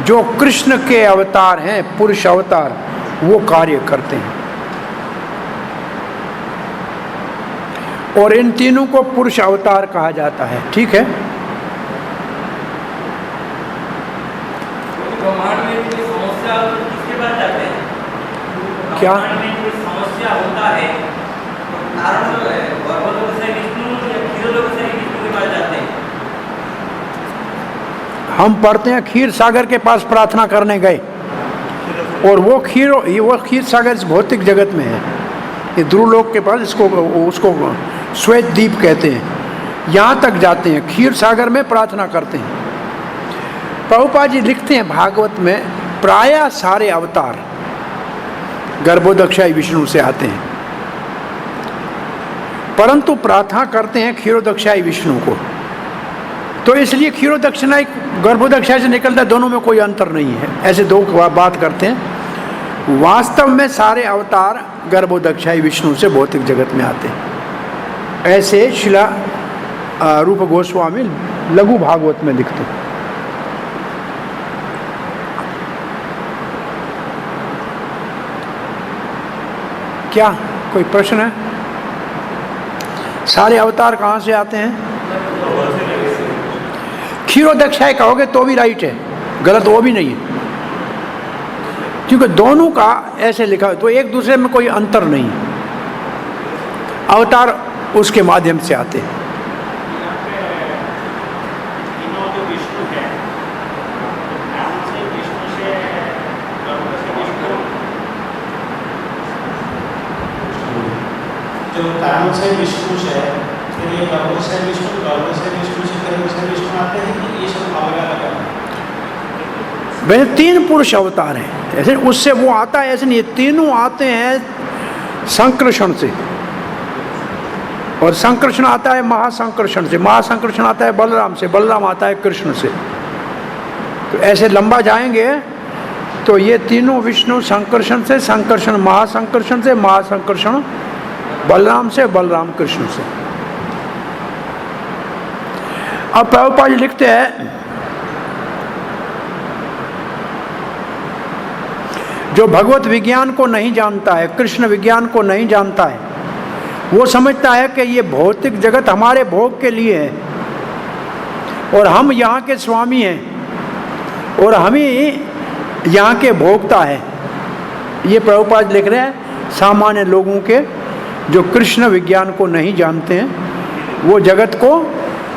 जो कृष्ण के अवतार हैं, पुरुष अवतार, वो कार्य करते हैं। और इन तीनों को पुरुष अवतार कहा जाता है। ठीक है, क्या समस्या होता है, हम पढ़ते हैं क्षीर सागर के पास प्रार्थना करने गए और वो क्षीर सागर इस भौतिक जगत में है, ये ध्रुवलोक के पास, उसको श्वेत द्वीप कहते हैं। यहाँ तक जाते हैं, क्षीर सागर में प्रार्थना करते हैं। प्रभुपाद जी लिखते हैं भागवत में, प्रायः सारे अवतार गर्भोदक्षाई विष्णु से आते हैं, परंतु प्रार्थना करते हैं क्षीरोदक्षाई विष्णु को। तो इसलिए क्षीरोदक्षाई गर्भोदक्षाई से निकलता है, दोनों में कोई अंतर नहीं है। ऐसे दो बात करते हैं। वास्तव में सारे अवतार गर्भोदक्षाई विष्णु से भौतिक जगत में आते हैं। ऐसे शिला रूप गोस्वामी लघु भागवत में लिखते हैं। क्या कोई प्रश्न है? सारे अवतार कहाँ से आते हैं? क्षीरोदक्षाई कहोगे तो भी राइट है, गलत वो भी नहीं है, क्योंकि दोनों का ऐसे लिखा है, तो एक दूसरे में कोई अंतर नहीं है। अवतार उसके माध्यम से आते हैं। जो कारणों से विष्णु से, फिर ये गर्भों से विष्णु से फिर विष्णु आते हैं कि ये सब अलग अलग है? वैसे 3 पुरुष अवतार हैं, ऐसे उससे वो आता है ऐसे नहीं, तीनों आते हैं संकर्षण से, और संकर्षण आता है महासंकर्षण से, महासंकर्षण आता है बलराम से, बलराम आता है कृष्ण से। तो ऐसे लंबा जाएंगे तो ये तीनों विष्णु संकर्षण से, संकर्षण महासंकर्षण से, महासंकर्षण बलराम से, बलराम कृष्ण से। अब प्रभुपाद जी लिखते हैं, जो भगवत विज्ञान को नहीं जानता है, कृष्ण विज्ञान को नहीं जानता है, वो समझता है कि ये भौतिक जगत हमारे भोग के लिए है और हम यहाँ के स्वामी हैं और हम ही यहाँ के भोक्ता है। ये प्रभुपाद लिख रहे हैं सामान्य लोगों के, जो कृष्ण विज्ञान को नहीं जानते हैं, वो जगत को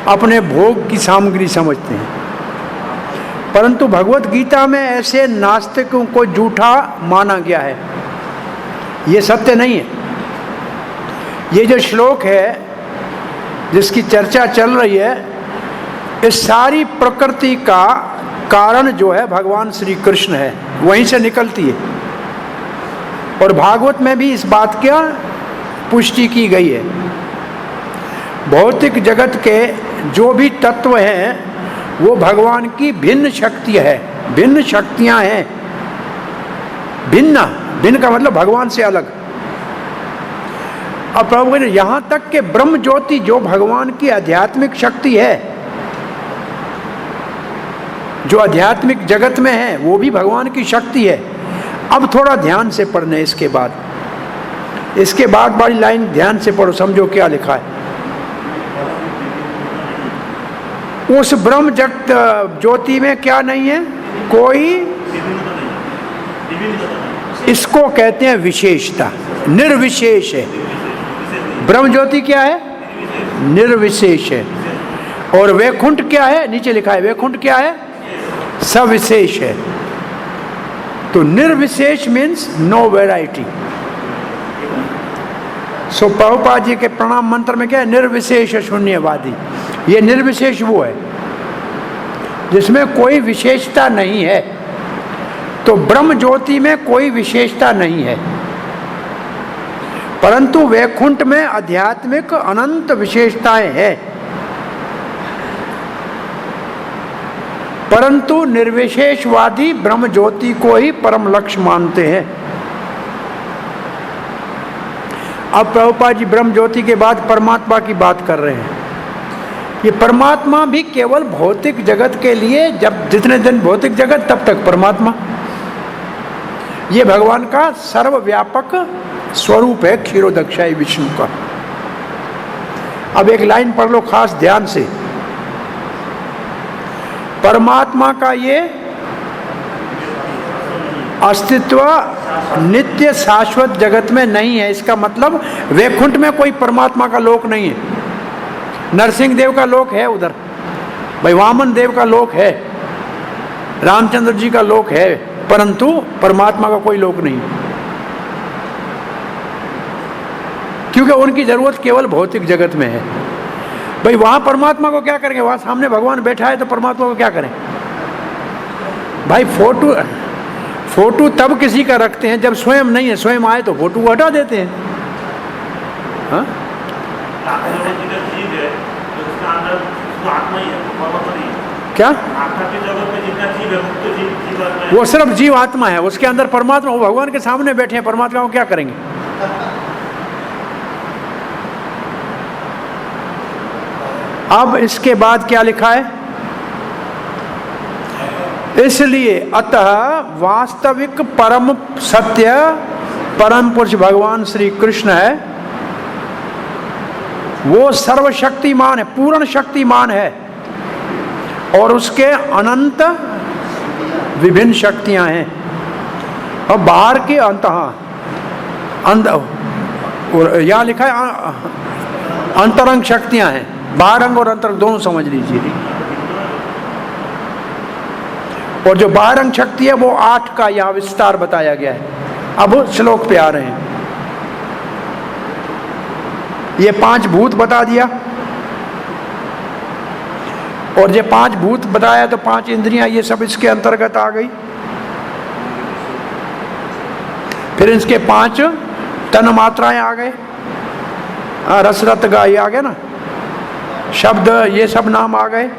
अपने भोग की सामग्री समझते हैं। परंतु भगवत गीता में ऐसे नास्तिकों को झूठा माना गया है, ये सत्य नहीं है। ये जो श्लोक है जिसकी चर्चा चल रही है, इस सारी प्रकृति का कारण जो है भगवान श्री कृष्ण है, वहीं से निकलती है। और भागवत में भी इस बात की पुष्टि की गई है। भौतिक जगत के जो भी तत्व हैं वो भगवान की भिन्न शक्ति है, भिन्न शक्तियां हैं। भिन्न का मतलब भगवान से अलग। अब प्रभु कहते यहाँ तक कि ब्रह्म ज्योति जो भगवान की आध्यात्मिक शक्ति है, जो आध्यात्मिक जगत में है वो भी भगवान की शक्ति है। अब थोड़ा ध्यान से पढ़ना है इसके बाद वाली लाइन ध्यान से पढ़ो, समझो क्या लिखा है। उस ब्रह्म जगत ज्योति में क्या नहीं है, कोई, इसको कहते हैं विशेषता, निर्विशेष है। ब्रह्म ज्योति क्या है, निर्विशेष है। और वैकुंठ क्या है, नीचे लिखा है वैकुंठ क्या है, सविशेष है। तो निर्विशेष मीन्स नो वैरायटी। सो प्रभुपाद जी के प्रणाम मंत्र में क्या है, निर्विशेष शून्यवादी। ये निर्विशेष वो है जिसमें कोई विशेषता नहीं है। तो ब्रह्म ज्योति में कोई विशेषता नहीं है, परंतु वैकुंठ में आध्यात्मिक अनंत विशेषताएं हैं। परंतु निर्विशेषवादी ब्रह्म ज्योति को ही परम लक्ष्य मानते हैं। अब प्रभुपाद जी ब्रह्म ज्योति के बाद परमात्मा की बात कर रहे हैं। ये परमात्मा भी केवल भौतिक जगत के लिए, जब जितने दिन भौतिक जगत तब तक परमात्मा, ये भगवान का सर्वव्यापक स्वरूप है, क्षीरोदक्षाई विष्णु का। अब एक लाइन पढ़ लो खास ध्यान से। परमात्मा का ये अस्तित्व नित्य शाश्वत जगत में नहीं है। इसका मतलब वैकुंठ में कोई परमात्मा का लोक नहीं है। नरसिंह देव का लोक है उधर, भाई वामन देव का लोक है, रामचंद्र जी का लोक है, परंतु परमात्मा का कोई लोक नहीं, क्योंकि उनकी जरूरत केवल भौतिक जगत में है। भाई वहां परमात्मा को क्या करेंगे, वहां सामने भगवान बैठा है तो परमात्मा को क्या करें। भाई फोटो तब किसी का रखते हैं जब स्वयं नहीं है, स्वयं आए तो फोटो को हटा देते हैं। हाँ? क्या वो सिर्फ जीव आत्मा है, उसके अंदर परमात्मा, वो भगवान के सामने बैठे हैं, परमात्मा को क्या करेंगे। अब इसके बाद क्या लिखा है, इसलिए अतः वास्तविक परम सत्य परम पुरुष भगवान श्री कृष्ण है, वो सर्वशक्तिमान है, पूर्ण शक्तिमान है, और उसके अनंत विभिन्न शक्तियां हैं। और बाहर के यहाँ लिखा है अंतरंग शक्तियां हैं, बाहरंग और अंतरंग दोनों समझ लीजिए। और जो बाहरंग शक्ति है वो 8 का यहाँ विस्तार बताया गया है। अब श्लोक पे आ रहे हैं। ये 5 भूत बता दिया, और ये 5 भूत बताया तो 5 इंद्रियां, ये सब इसके अंतर्गत आ गई। फिर इसके 5 तन मात्राएं आ गए, रस रत गा ये आ गया ना, शब्द, ये सब नाम आ गए।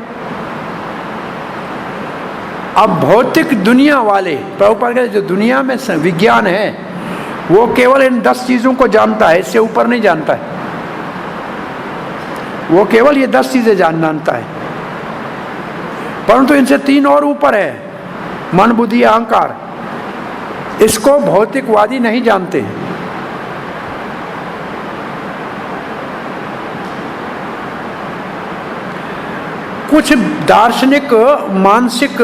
अब भौतिक दुनिया वाले प्रभुपाद कहते जो दुनिया में विज्ञान है वो केवल इन 10 चीजों को जानता है, इससे ऊपर नहीं जानता है। वो केवल ये 10 चीजें जानता है, परंतु इनसे 3 और ऊपर है, मन बुद्धि अहंकार। इसको भौतिकवादी नहीं जानते हैं। कुछ दार्शनिक मानसिक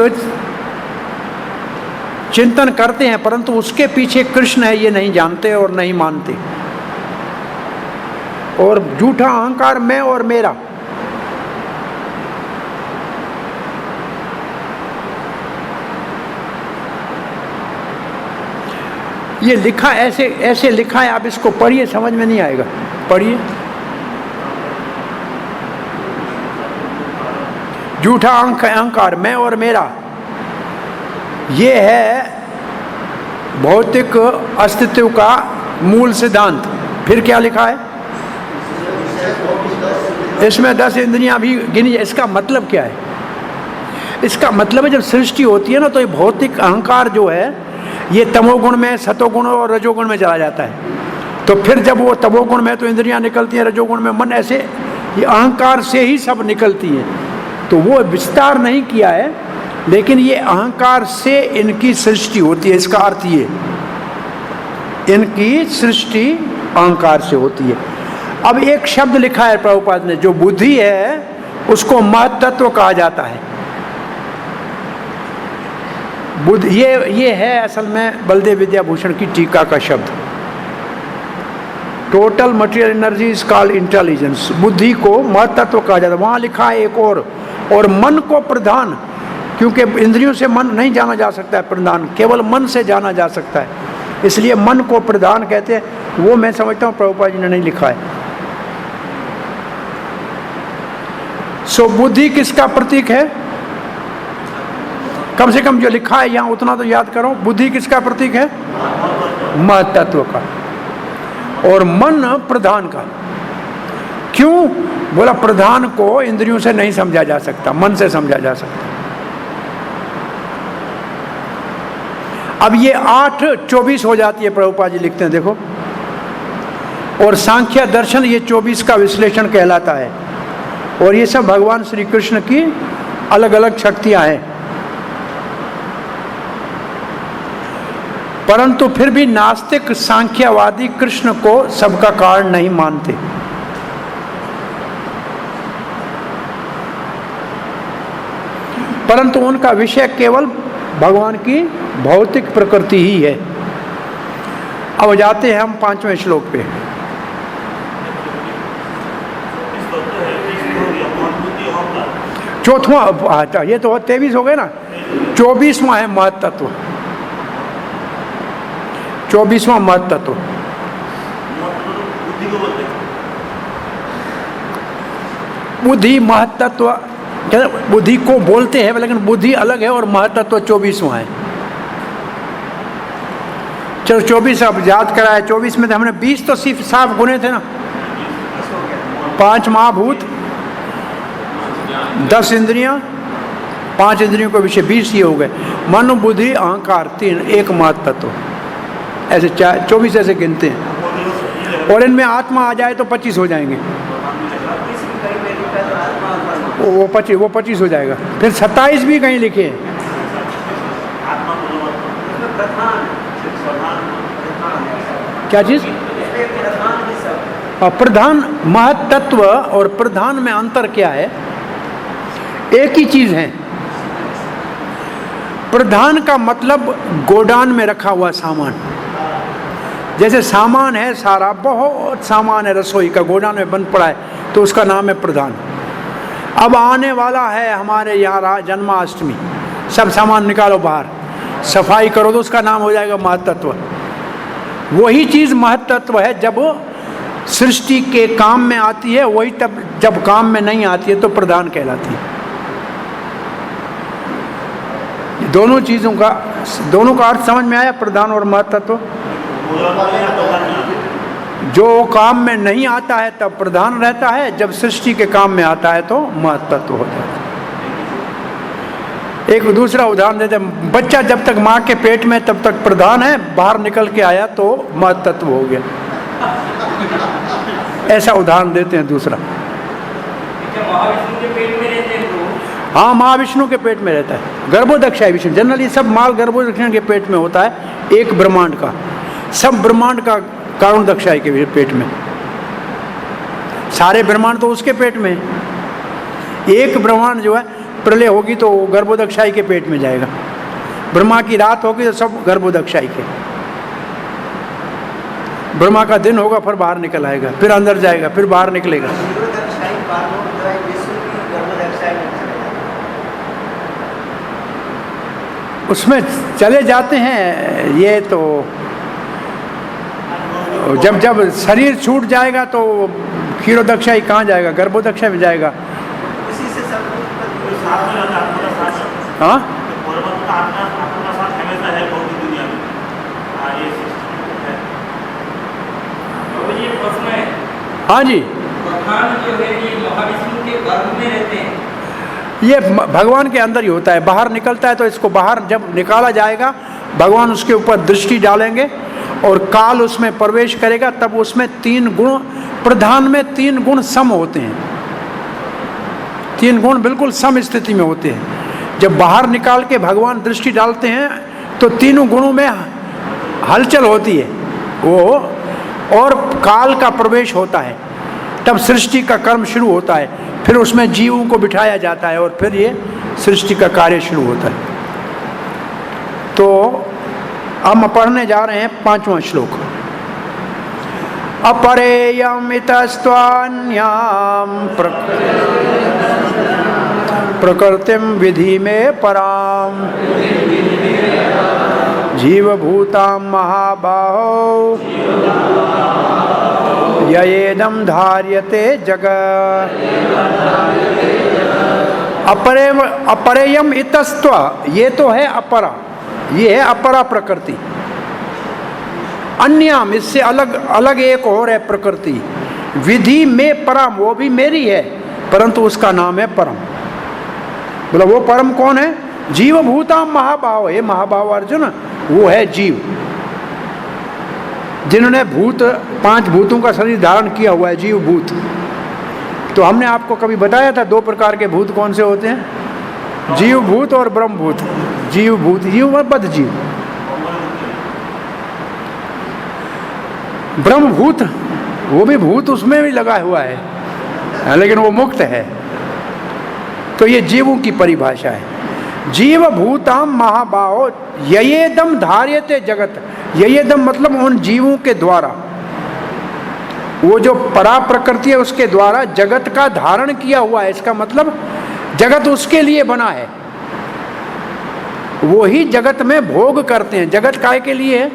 चिंतन करते हैं, परंतु उसके पीछे कृष्ण है ये नहीं जानते और नहीं मानते। और झूठा अहंकार मैं और मेरा, ये लिखा ऐसे लिखा है, आप इसको पढ़िए, समझ में नहीं आएगा, पढ़िए। झूठा अहंकार मैं और मेरा, ये है भौतिक अस्तित्व का मूल सिद्धांत। फिर क्या लिखा है, इसमें 10 इंद्रियां भी गिनी। इसका मतलब क्या है, इसका मतलब है जब सृष्टि होती है ना, तो ये भौतिक अहंकार जो है ये तमोगुण में, सतोगुण और रजोगुण में चला जाता है। तो फिर जब वो तमोगुण में तो इंद्रियां निकलती हैं, रजोगुण में मन, ऐसे ये अहंकार से ही सब निकलती हैं। तो वो विस्तार नहीं किया है, लेकिन ये अहंकार से इनकी सृष्टि होती है, इसका अर्थ ये, इनकी सृष्टि अहंकार से होती है। अब एक शब्द लिखा है प्रभुपाद ने, जो बुद्धि है उसको महत्त्व कहा जाता है। बुद्ध ये है असल में बलदेव विद्याभूषण की टीका का शब्द। Total material energy is called intelligence. बुद्धि को महत्त्व कहा जाता है। वहाँ लिखा है एक और मन को प्रधान, क्योंकि इंद्रियों से मन नहीं जाना जा सकता है, प्रधान केवल मन से जाना जा सकता है, इसलिए मन को प्रधान कहते हैं। वो मैं समझता हूँ प्रभुपाद जी ने नहीं लिखा है। सो बुद्धि किसका प्रतीक है? कम से कम जो लिखा है यहाँ उतना तो याद करो। बुद्धि किसका प्रतीक है? महत्त्व का। और मन प्रधान का। क्यों? बोला प्रधान को इंद्रियों से नहीं समझा जा सकता, मन से समझा जा सकता। अब ये 8-24 हो जाती है, प्रभुपाद जी लिखते हैं देखो। और सांख्य दर्शन ये 24 का विश्लेषण कहलाता है। और ये सब भगवान श्री कृष्ण की अलग अलग शक्तियां हैं। परंतु फिर भी नास्तिक सांख्यवादी कृष्ण को सबका कारण नहीं मानते। परंतु उनका विषय केवल भगवान की भौतिक प्रकृति ही है। अब जाते हैं हम 5वें श्लोक पे। चौथवा, ये तो 23 हो गए ना। 24वां है महत्त्व। 24वां महत्त्व। बुद्धि महत्त्व, बुद्धि को बोलते हैं लेकिन बुद्धि अलग है और महत्त्व 24वां है। चलो 24 अब याद कराया। 24 में तो हमने 20 तो सिर्फ साफ गुने थे ना। 5 महाभूत, 10 इंद्रियां, 5 इंद्रियों के विषय 20 ये हो गए। मन, बुद्धि, अहंकार 3, एक महत्त्व। ऐसे 24 ऐसे गिनते हैं। और इनमें आत्मा आ जाए तो 25 हो जाएंगे। वो 25 हो जाएगा। फिर 27 भी कहीं लिखे हैं। क्या चीज? प्रधान, महत्त्व और प्रधान में अंतर क्या है? एक ही चीज है। प्रधान का मतलब गोडान में रखा हुआ सामान। जैसे सामान है सारा, बहुत सामान है रसोई का, गोडान में बंद पड़ा है, तो उसका नाम है प्रधान। अब आने वाला है हमारे यहाँ जन्माष्टमी, सब सामान निकालो बाहर, सफाई करो, तो उसका नाम हो जाएगा महत्त्व। वही चीज महत्त्व है जब सृष्टि के काम में आती है, वही तब जब काम में नहीं आती है तो प्रधान कहलाती है। दोनों चीजों का, दोनों का अर्थ समझ में आया? प्रधान और महत्त्व। जो काम में नहीं आता है तब प्रधान रहता है, जब सृष्टि के काम में आता है तो महत्त्व हो जाता है। एक दूसरा उदाहरण देते हैं। बच्चा जब तक माँ के पेट में तब तक प्रधान है, बाहर निकल के आया तो महत्त्व हो गया। ऐसा उदाहरण देते हैं दूसरा। महाविष्णु के पेट में रहते हैं तो? हाँ, महाविष्णु के पेट में रहता है। गर्भोदक्षाय विष्णु, जनरली सब माल गर्भोदक्षाय के पेट में होता है, एक ब्रह्मांड का। सब ब्रह्मांड का कारुणदक्षाय के पेट में, सारे ब्रह्मांड तो उसके पेट में। एक ब्रह्मांड जो है प्रलय होगी तो गर्भोदक्षाय के पेट में जाएगा। ब्रह्मा की रात होगी तो सब गर्भोदक्षाय के। ब्रह्मा का दिन होगा फिर बाहर निकल आएगा, फिर अंदर जाएगा, फिर बाहर निकलेगा। उसमें चले जाते हैं। ये तो जब जब शरीर छूट जाएगा तो क्षीरोदक्षाई कहाँ जाएगा? गर्भोदक्षाई में जाएगा। हाँ, ये प्रश्न है। हाँ जी, प्रधान जो है ये महाविष्णु के गर्भ में रहते हैं। ये भगवान के अंदर ही होता है। बाहर निकलता है तो इसको बाहर जब निकाला जाएगा, भगवान उसके ऊपर दृष्टि डालेंगे और काल उसमें प्रवेश करेगा, तब उसमें 3 गुण, प्रधान में 3 गुण सम होते हैं। 3 गुण बिल्कुल सम स्थिति में होते हैं। जब बाहर निकाल के भगवान दृष्टि डालते हैं तो तीनों गुणों में हलचल होती है वो, और काल का प्रवेश होता है, तब सृष्टि का कर्म शुरू होता है, फिर उसमें जीवों को बिठाया जाता है और फिर ये सृष्टि का कार्य शुरू होता है। तो हम पढ़ने जा रहे हैं 5वां श्लोक। अपरेयम इतस्त्वान्याम प्रकृतिम विधि में पराम जीवभूतां महाबाहो ययेदं धार्यते जगत्। अपरेयम इतस्त्व, ये तो है अपरा, ये है अपरा प्रकृति। अन्यम, इससे अलग अलग एक और है प्रकृति। विधि में परम, वो भी मेरी है परंतु उसका नाम है परम। बोला वो परम कौन है? जीवभूतां महाभाव, हे महाभाव अर्जुन, वो है जीव, जिन्होंने भूत 5 भूतों का शरीर धारण किया हुआ है, जीव भूत। तो हमने आपको कभी बताया था 2 प्रकार के भूत कौन से होते हैं, जीव भूत और ब्रह्म भूत। जीव भूत, जीव और बद्ध जीव। ब्रह्म भूत वो भी भूत उसमें भी लगा हुआ है लेकिन वो मुक्त है। तो ये जीवों की परिभाषा है। जीव भूताम महाबाहो ययेदम धार्यते जगत। ययेदम मतलब उन जीवों के द्वारा, वो जो परा प्रकृति है उसके द्वारा जगत का धारण किया हुआ है। इसका मतलब जगत उसके लिए बना है, वो ही जगत में भोग करते हैं। जगत काय के लिए है?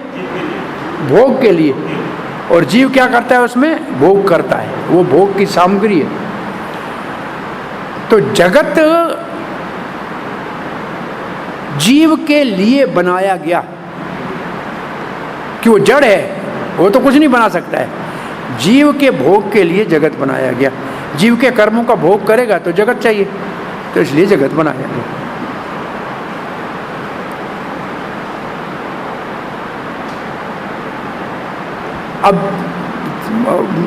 भोग के लिए। और जीव क्या करता है? उसमें भोग करता है, वो भोग की सामग्री है। तो जगत जीव के लिए बनाया गया कि वो जड़ है, वो तो कुछ नहीं बना सकता है। जीव के भोग के लिए जगत बनाया गया। जीव के कर्मों का भोग करेगा तो जगत चाहिए, तो इसलिए जगत बनाया गया। अब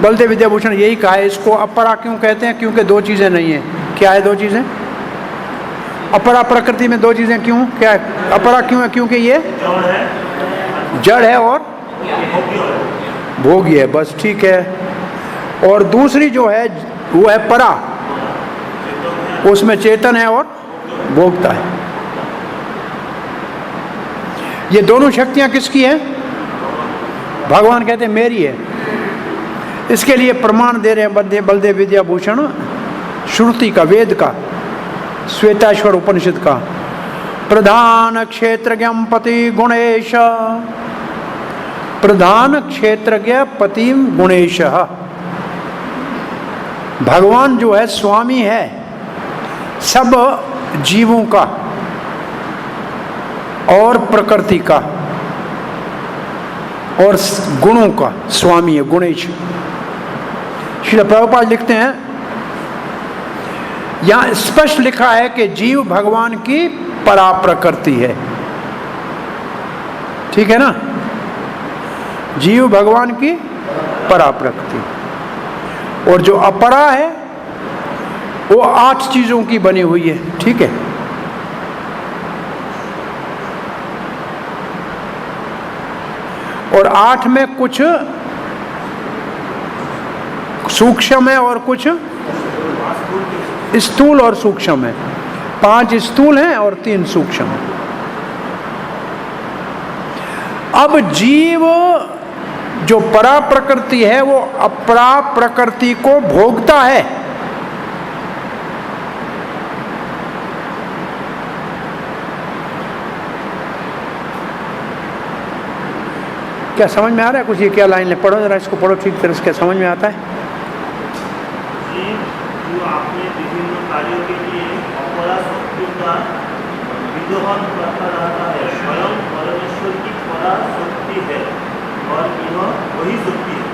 बलदेव विद्याभूषण यही कहा है, इसको अपरा क्यों कहते हैं? क्योंकि 2 चीजें नहीं है। क्या है 2 चीजें? अपरा प्रकृति में 2 चीजें क्यों? क्या है अपरा क्यों है? क्योंकि ये जड़ है और भोगी है, बस ठीक है। और दूसरी जो है वो है परा, उसमें चेतन है और भोगता है। ये दोनों शक्तियां किसकी हैं? भगवान कहते हैं मेरी है। इसके लिए प्रमाण दे रहे हैं बलदेव विद्याभूषण श्रुति का, वेद का, श्वेताश्वर उपनिषद का। प्रधान क्षेत्रज्ञ पति गुणेश, प्रधान क्षेत्रज्ञ पति गुणेश। भगवान जो है स्वामी है सब जीवों का और प्रकृति का और गुणों का स्वामी है, गुणेश। श्रील प्रभुपाद लिखते हैं, यहां स्पष्ट लिखा है कि जीव भगवान की परा प्रकृति है। ठीक है ना? जीव भगवान की परा प्रकृति, और जो अपरा है वो 8 चीजों की बनी हुई है। ठीक है? और 8 में कुछ सूक्ष्म है और कुछ स्थूल और सूक्ष्म है। 5 स्थूल हैं और 3 सूक्ष्म हैं। अब जीव जो परा प्रकृति है वो अपरा प्रकृति को भोगता है। क्या समझ में आ रहा है कुछ? ये क्या लाइन है? पढ़ो जरा इसको, पढ़ो ठीक तरह से, क्या समझ में आता है? जो आपने विभिन्न कार्यों के लिए अपरा शक्तियों का विद्रोहन करता रहता है, स्वयं परमेश्वर की परा शक्ति है और यह वही शक्ति है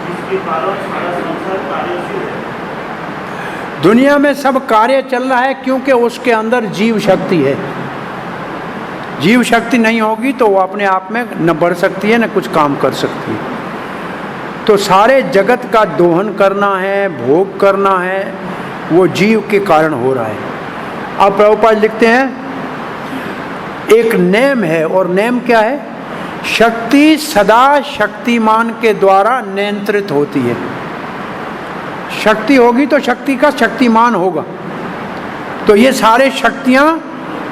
जिसके कारण सारा संसार कार्यशील है। दुनिया में सब कार्य चल रहा है क्योंकि उसके अंदर जीव शक्ति है। जीव शक्ति नहीं होगी तो वो अपने आप में न बढ़ सकती है न कुछ काम कर सकती है। तो सारे जगत का दोहन करना है, भोग करना है, वो जीव के कारण हो रहा है। अब प्रभुपाद लिखते हैं एक नेम है, और नेम क्या है? शक्ति सदा शक्तिमान के द्वारा नियंत्रित होती है। शक्ति होगी तो शक्ति का शक्तिमान होगा। तो ये सारे शक्तियां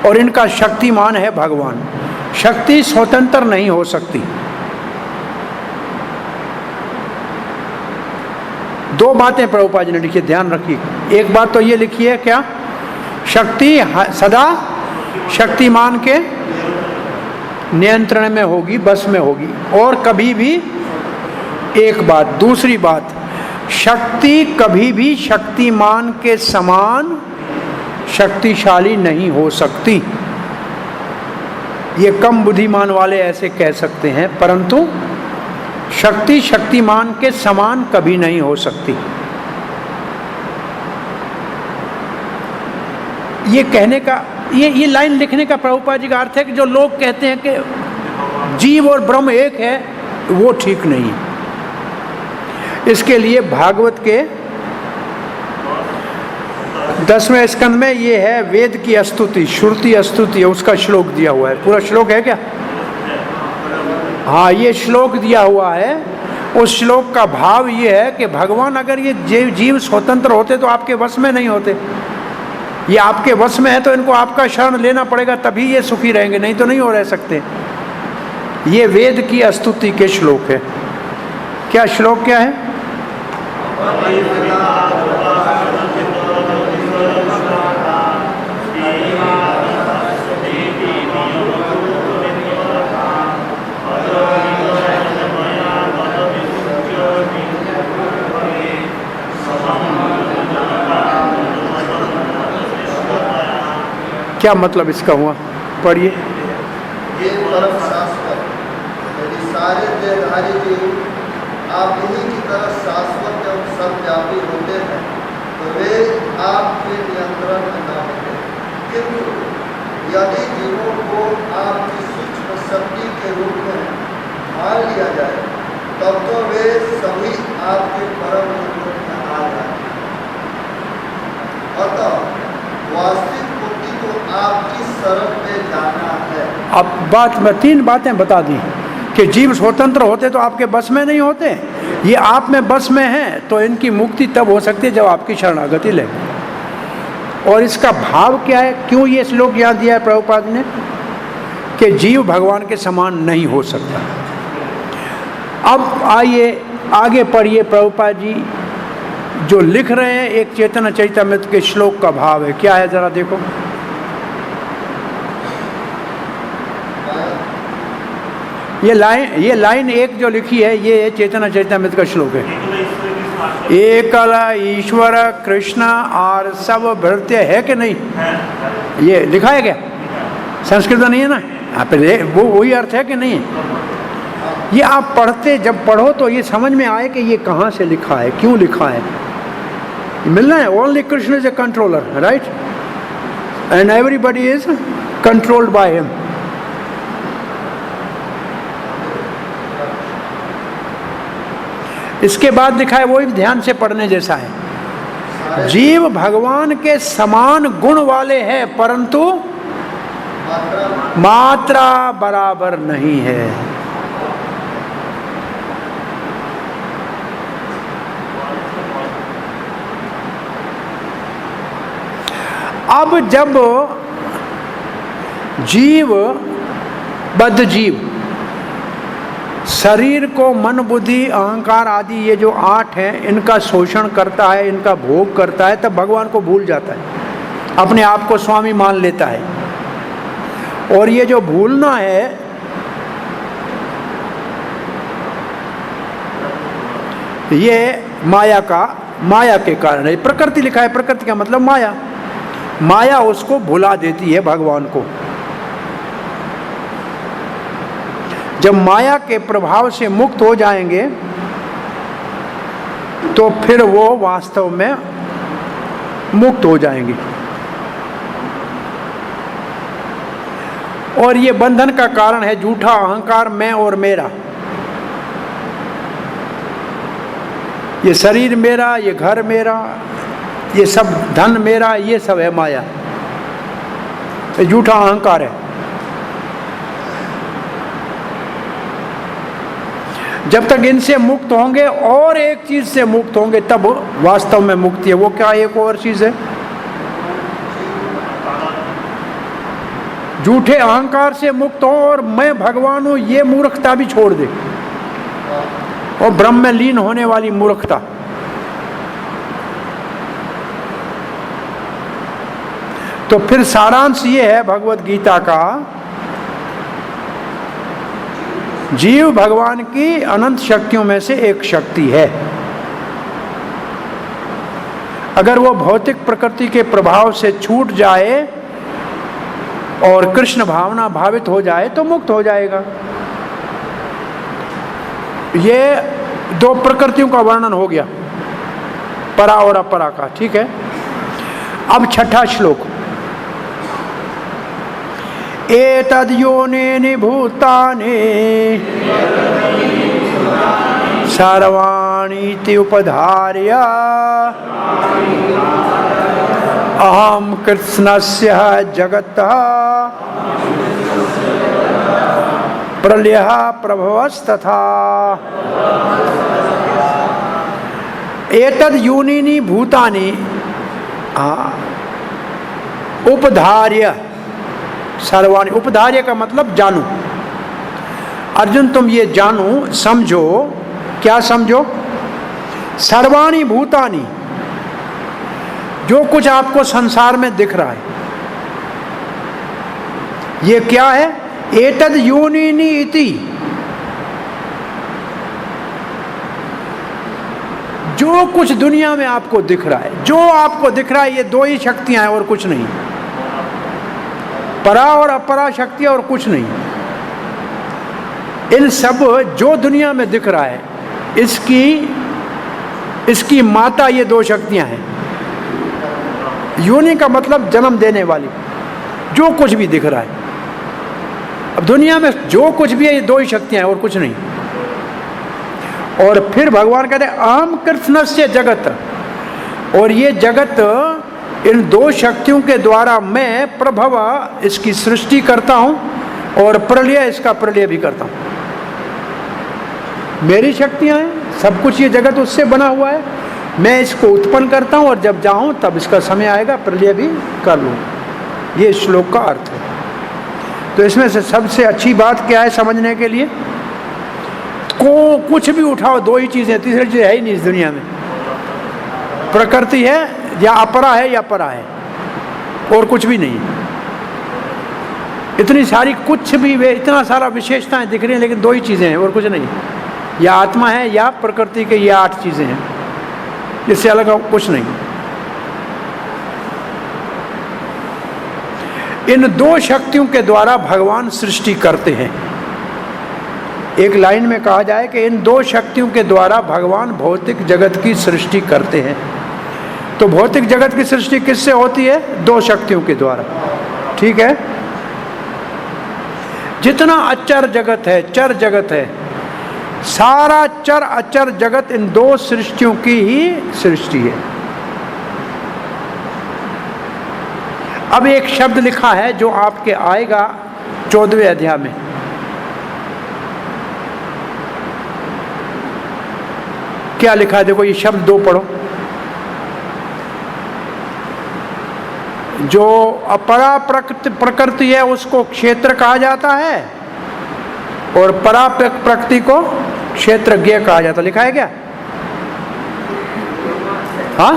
और इनका शक्तिमान है भगवान। शक्ति स्वतंत्र नहीं हो सकती। दो बातें प्रभुपाद जी ने लिखी, ध्यान रखिए। एक बात तो ये लिखी है क्या? शक्ति सदा शक्तिमान के नियंत्रण में होगी, बस में होगी, और कभी भी, एक बात। दूसरी बात, शक्ति कभी भी शक्तिमान के समान शक्तिशाली नहीं हो सकती। ये कम बुद्धिमान वाले ऐसे कह सकते हैं, परंतु शक्ति शक्तिमान के समान कभी नहीं हो सकती। ये कहने का, ये लाइन लिखने का प्रभुपाद जी का अर्थ है कि जो लोग कहते हैं कि जीव और ब्रह्म एक है, वो ठीक नहीं है। इसके लिए भागवत के 10वें स्कंद में ये है वेद की स्तुति, श्रुति स्तुति, उसका श्लोक दिया हुआ है। पूरा श्लोक है क्या? हाँ, ये श्लोक दिया हुआ है। उस श्लोक का भाव ये है कि भगवान अगर ये जीव स्वतंत्र होते तो आपके वश में नहीं होते। ये आपके वश में है तो इनको आपका शरण लेना पड़ेगा, तभी ये सुखी रहेंगे, नहीं तो नहीं हो रह सकते। ये वेद की स्तुति के श्लोक है। क्या श्लोक क्या है? क्या मतलब इसका हुआ? पढ़िए। ये परम शाश्वत, यदि सारे देहधारी जीव आप इन्हीं की तरह शाश्वत एवं सर्वव्यापी होते हैं तो वे आपके नियंत्रण में न होते। किंतु यदि जीवों को आपकी सूक्ष्म शक्ति के रूप में मान लिया जाए तब तो वे सभी आपके परम नियंत्रण में आ जाए। अतः वास्तविक मुक्ति को आपकी शरण में जाना है। अब बात में 3 बातें बता दी कि जीव स्वतंत्र होते तो आपके बस में नहीं होते। ये आप में बस में हैं तो इनकी मुक्ति तब हो सकती है जब आपकी शरणागति ले। और इसका भाव क्या है? क्यों ये श्लोक यहाँ दिया है प्रभुपाद ने कि जीव भगवान के समान नहीं हो सकता। अब आइए आगे पढ़िए। प्रभुपाद जी जो लिख रहे हैं एक चैतन्य चरितामृत के श्लोक का भाव है, क्या है जरा देखो। ये लाइन एक जो लिखी है ये चैतन्य चरितामृत का श्लोक है। एकल ईश्वर कृष्ण और सब भृत्य है कि नहीं? ये लिखा है क्या? संस्कृत नहीं है ना? वो वही अर्थ है कि नहीं है? ये आप पढ़ते, जब पढ़ो तो ये समझ में आए कि ये कहाँ से लिखा है, क्यों लिखा है। मिलना है only Krishna is a controller, right, and everybody is controlled by him. इसके बाद लिखा है, वो भी ध्यान से पढ़ने जैसा है। जीव भगवान के समान गुण वाले हैं परंतु मात्रा बराबर नहीं है। अब जब जीव बद्ध जीव शरीर को मन बुद्धि अहंकार आदि ये जो 8 हैं इनका शोषण करता है, इनका भोग करता है, तब भगवान को भूल जाता है, अपने आप को स्वामी मान लेता है। और ये जो भूलना है ये माया के कारण है। प्रकृति लिखा है, प्रकृति का मतलब माया। माया उसको भुला देती है भगवान को। जब माया के प्रभाव से मुक्त हो जाएंगे तो फिर वो वास्तव में मुक्त हो जाएंगे। और ये बंधन का कारण है झूठा अहंकार, मैं और मेरा। ये शरीर मेरा, ये घर मेरा, ये सब धन मेरा, ये सब है माया। ये झूठा अहंकार है। जब तक इनसे मुक्त होंगे और एक चीज से मुक्त होंगे तब वास्तव में मुक्ति है। वो क्या एक और चीज है? झूठे अहंकार से मुक्त हो और मैं भगवान हूं ये मूर्खता भी छोड़ दे, और ब्रह्म में लीन होने वाली मूर्खता। तो फिर सारांश ये है भगवत गीता का, जीव भगवान की अनंत शक्तियों में से एक शक्ति है। अगर वो भौतिक प्रकृति के प्रभाव से छूट जाए और कृष्ण भावना भावित हो जाए तो मुक्त हो जाएगा। ये दो प्रकृतियों का वर्णन हो गया, परा और अपरा का, ठीक है। अब छठा श्लोक, एतद् योनीनि भूतानि सर्वाणीति उपधार्य अहम कृत्स्नस्य जगतः प्रलयः प्रभवस्तथा। एतद् योनीनि भूतानि उपधार्य सर्वाणि। उपधार्य का मतलब जानो। अर्जुन तुम ये जानो, समझो। क्या समझो? सर्वाणि भूतानि, जो कुछ आपको संसार में दिख रहा है ये क्या है? एतद् योनिनि इति, जो कुछ दुनिया में आपको दिख रहा है, जो आपको दिख रहा है ये दो ही शक्तियां हैं और कुछ नहीं। परा और अपरा शक्ति और कुछ नहीं। इन सब जो दुनिया में दिख रहा है इसकी माता ये दो शक्तियां हैं। योनि का मतलब जन्म देने वाली, जो कुछ भी दिख रहा है। अब दुनिया में जो कुछ भी है ये दो ही शक्तियां हैं और कुछ नहीं। और फिर भगवान कहते हैं अहम कृत्स्नस्य जगत, और ये जगत इन दो शक्तियों के द्वारा मैं प्रभव इसकी सृष्टि करता हूं और प्रलय इसका प्रलय भी करता हूं। मेरी शक्तियां हैं, सब कुछ ये जगत उससे बना हुआ है। मैं इसको उत्पन्न करता हूं और जब चाहूं तब इसका समय आएगा प्रलय भी कर लूं। ये श्लोक का अर्थ है। तो इसमें से सबसे अच्छी बात क्या है समझने के लिए? को कुछ भी उठाओ, दो ही चीजें, तीसरी चीज है ही नहीं इस दुनिया में। प्रकृति है या अपरा है या परा है, और कुछ भी नहीं। इतनी सारी कुछ भी वे इतना सारा विशेषताएं दिख रही हैं लेकिन दो ही चीजें हैं और कुछ नहीं। या आत्मा है या प्रकृति के ये 8 चीजें हैं, इससे अलग कुछ नहीं। इन दो शक्तियों के द्वारा भगवान सृष्टि करते हैं। एक लाइन में कहा जाए कि इन दो शक्तियों के द्वारा भगवान भौतिक जगत की सृष्टि करते हैं। तो भौतिक जगत की सृष्टि किससे होती है? दो शक्तियों के द्वारा, ठीक है। जितना अचर जगत है, चर जगत है, सारा चर अचर जगत इन दो सृष्टियों की ही सृष्टि है। अब एक शब्द लिखा है जो आपके आएगा 14वें अध्याय में। क्या लिखा है? देखो ये शब्द दो पढ़ो। जो अपरा प्रकृति है उसको क्षेत्र कहा जाता है और परा प्रकृति को क्षेत्रज्ञ कहा जाता है। लिखा है क्या? हाँ,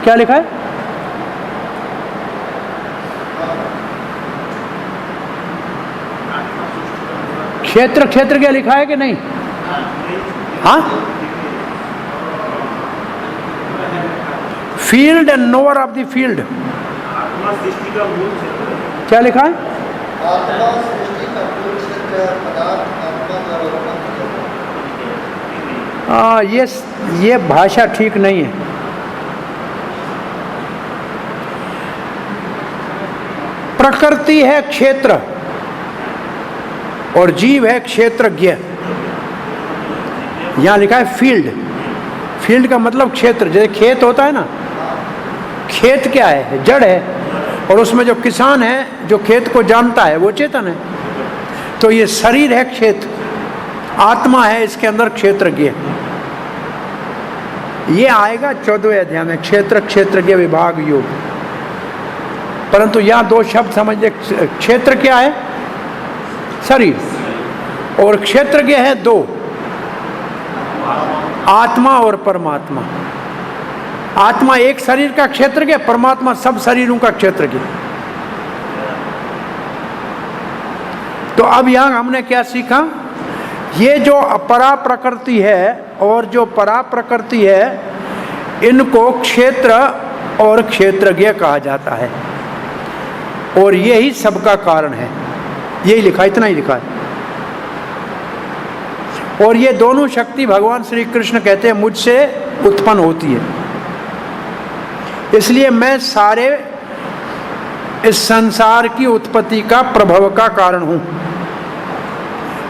क्या लिखा है? क्षेत्र क्या लिखा है कि नहीं? हाँ, field and knower of the field. आत्मा सृष्टि का मूल क्षेत्र है। क्या लिखा है? आत्मा सृष्टि का मूल क्षेत्र है, पदार्थ आत्मा द्वारा उत्पन्न किया जाता है। ये भाषा ठीक नहीं है। प्रकृति है क्षेत्र और जीव है क्षेत्रज्ञ। यहां लिखा है फील्ड। फील्ड का मतलब क्षेत्र। जैसे खेत होता है ना, खेत क्या है? जड़ है। और उसमें जो किसान है, जो खेत को जानता है, वो चेतन है। तो ये शरीर है क्षेत्र, आत्मा है इसके अंदर क्षेत्रज्ञ। ये आएगा 14वें अध्याय में, क्षेत्रज्ञ विभाग योग। परंतु यहां दो शब्द समझिए, क्षेत्र क्या है? शरीर, और क्षेत्रज्ञ है दो, आत्मा और परमात्मा। आत्मा एक शरीर का क्षेत्रज्ञ, परमात्मा सब शरीरों का क्षेत्रज्ञ। तो अब यहां हमने क्या सीखा? ये जो अपरा प्रकृति है और जो परा प्रकृति है, इनको क्षेत्र और क्षेत्रज्ञ कहा जाता है, और यही सबका कारण है। यही लिखा, इतना ही लिखा है। और ये दोनों शक्ति भगवान श्री कृष्ण कहते हैं मुझसे उत्पन्न होती है, इसलिए मैं सारे इस संसार की उत्पत्ति का प्रभव का कारण हूं।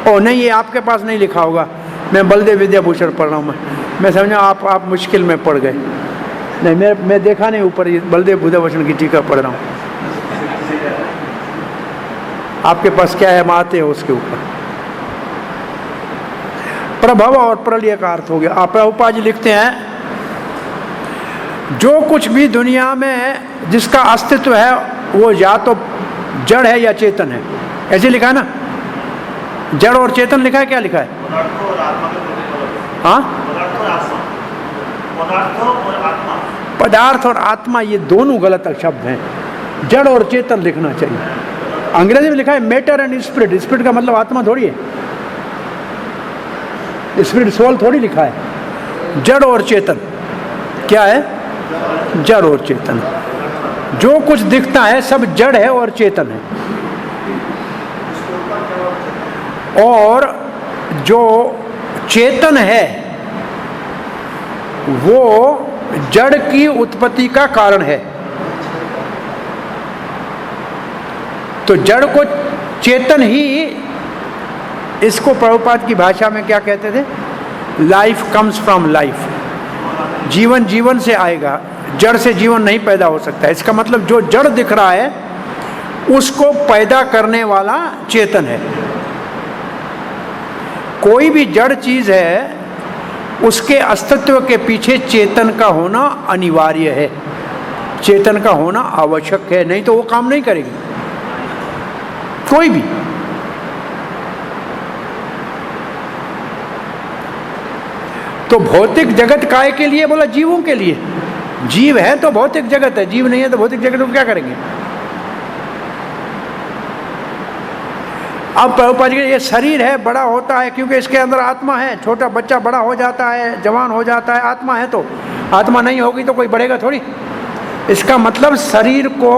और नहीं, ये आपके पास नहीं लिखा होगा, मैं बलदेव विद्याभूषण पढ़ रहा हूँ। मैं समझा आप मुश्किल में पड़ गए। नहीं, मैं देखा नहीं ऊपर, ये बलदेव विद्याभूषण की टीका पढ़ रहा हूँ। आपके पास क्या है, आते हो उसके ऊपर। प्रभव और प्रलय का अर्थ हो गया। आप प्रभुपाद जी लिखते हैं, जो कुछ भी दुनिया में जिसका अस्तित्व है वो या तो जड़ है या चेतन है। ऐसे लिखा है ना, जड़ और चेतन लिखा है। क्या लिखा है? हाँ, पदार्थ और आत्मा, ये दोनों गलत शब्द हैं। जड़ और चेतन लिखना चाहिए। अंग्रेजी में लिखा है मैटर एंड स्पिरिट। स्पिरिट का मतलब आत्मा थोड़ी है, स्पिरिट सोल थोड़ी लिखा है। जड़ और चेतन क्या है? जड़ और चेतन। जो कुछ दिखता है सब जड़ है और चेतन है, और जो चेतन है वो जड़ की उत्पत्ति का कारण है। तो जड़ को चेतन ही, इसको प्रभुपाद की भाषा में क्या कहते थे? Life comes from life. जीवन जीवन से आएगा, जड़ से जीवन नहीं पैदा हो सकता। इसका मतलब जो जड़ दिख रहा है उसको पैदा करने वाला चेतन है। कोई भी जड़ चीज है, उसके अस्तित्व के पीछे चेतन का होना अनिवार्य है, चेतन का होना आवश्यक है, नहीं तो वो काम नहीं करेगी कोई भी। तो भौतिक जगत काय के लिए बोला? जीवों के लिए। जीव है तो भौतिक जगत है, जीव नहीं है तो भौतिक जगत को क्या करेंगे? अब प्रभुपाद जी, ये शरीर है, बड़ा होता है क्योंकि इसके अंदर आत्मा है। छोटा बच्चा बड़ा हो जाता है, जवान हो जाता है, आत्मा है। तो आत्मा नहीं होगी तो कोई बढ़ेगा थोड़ी। इसका मतलब शरीर को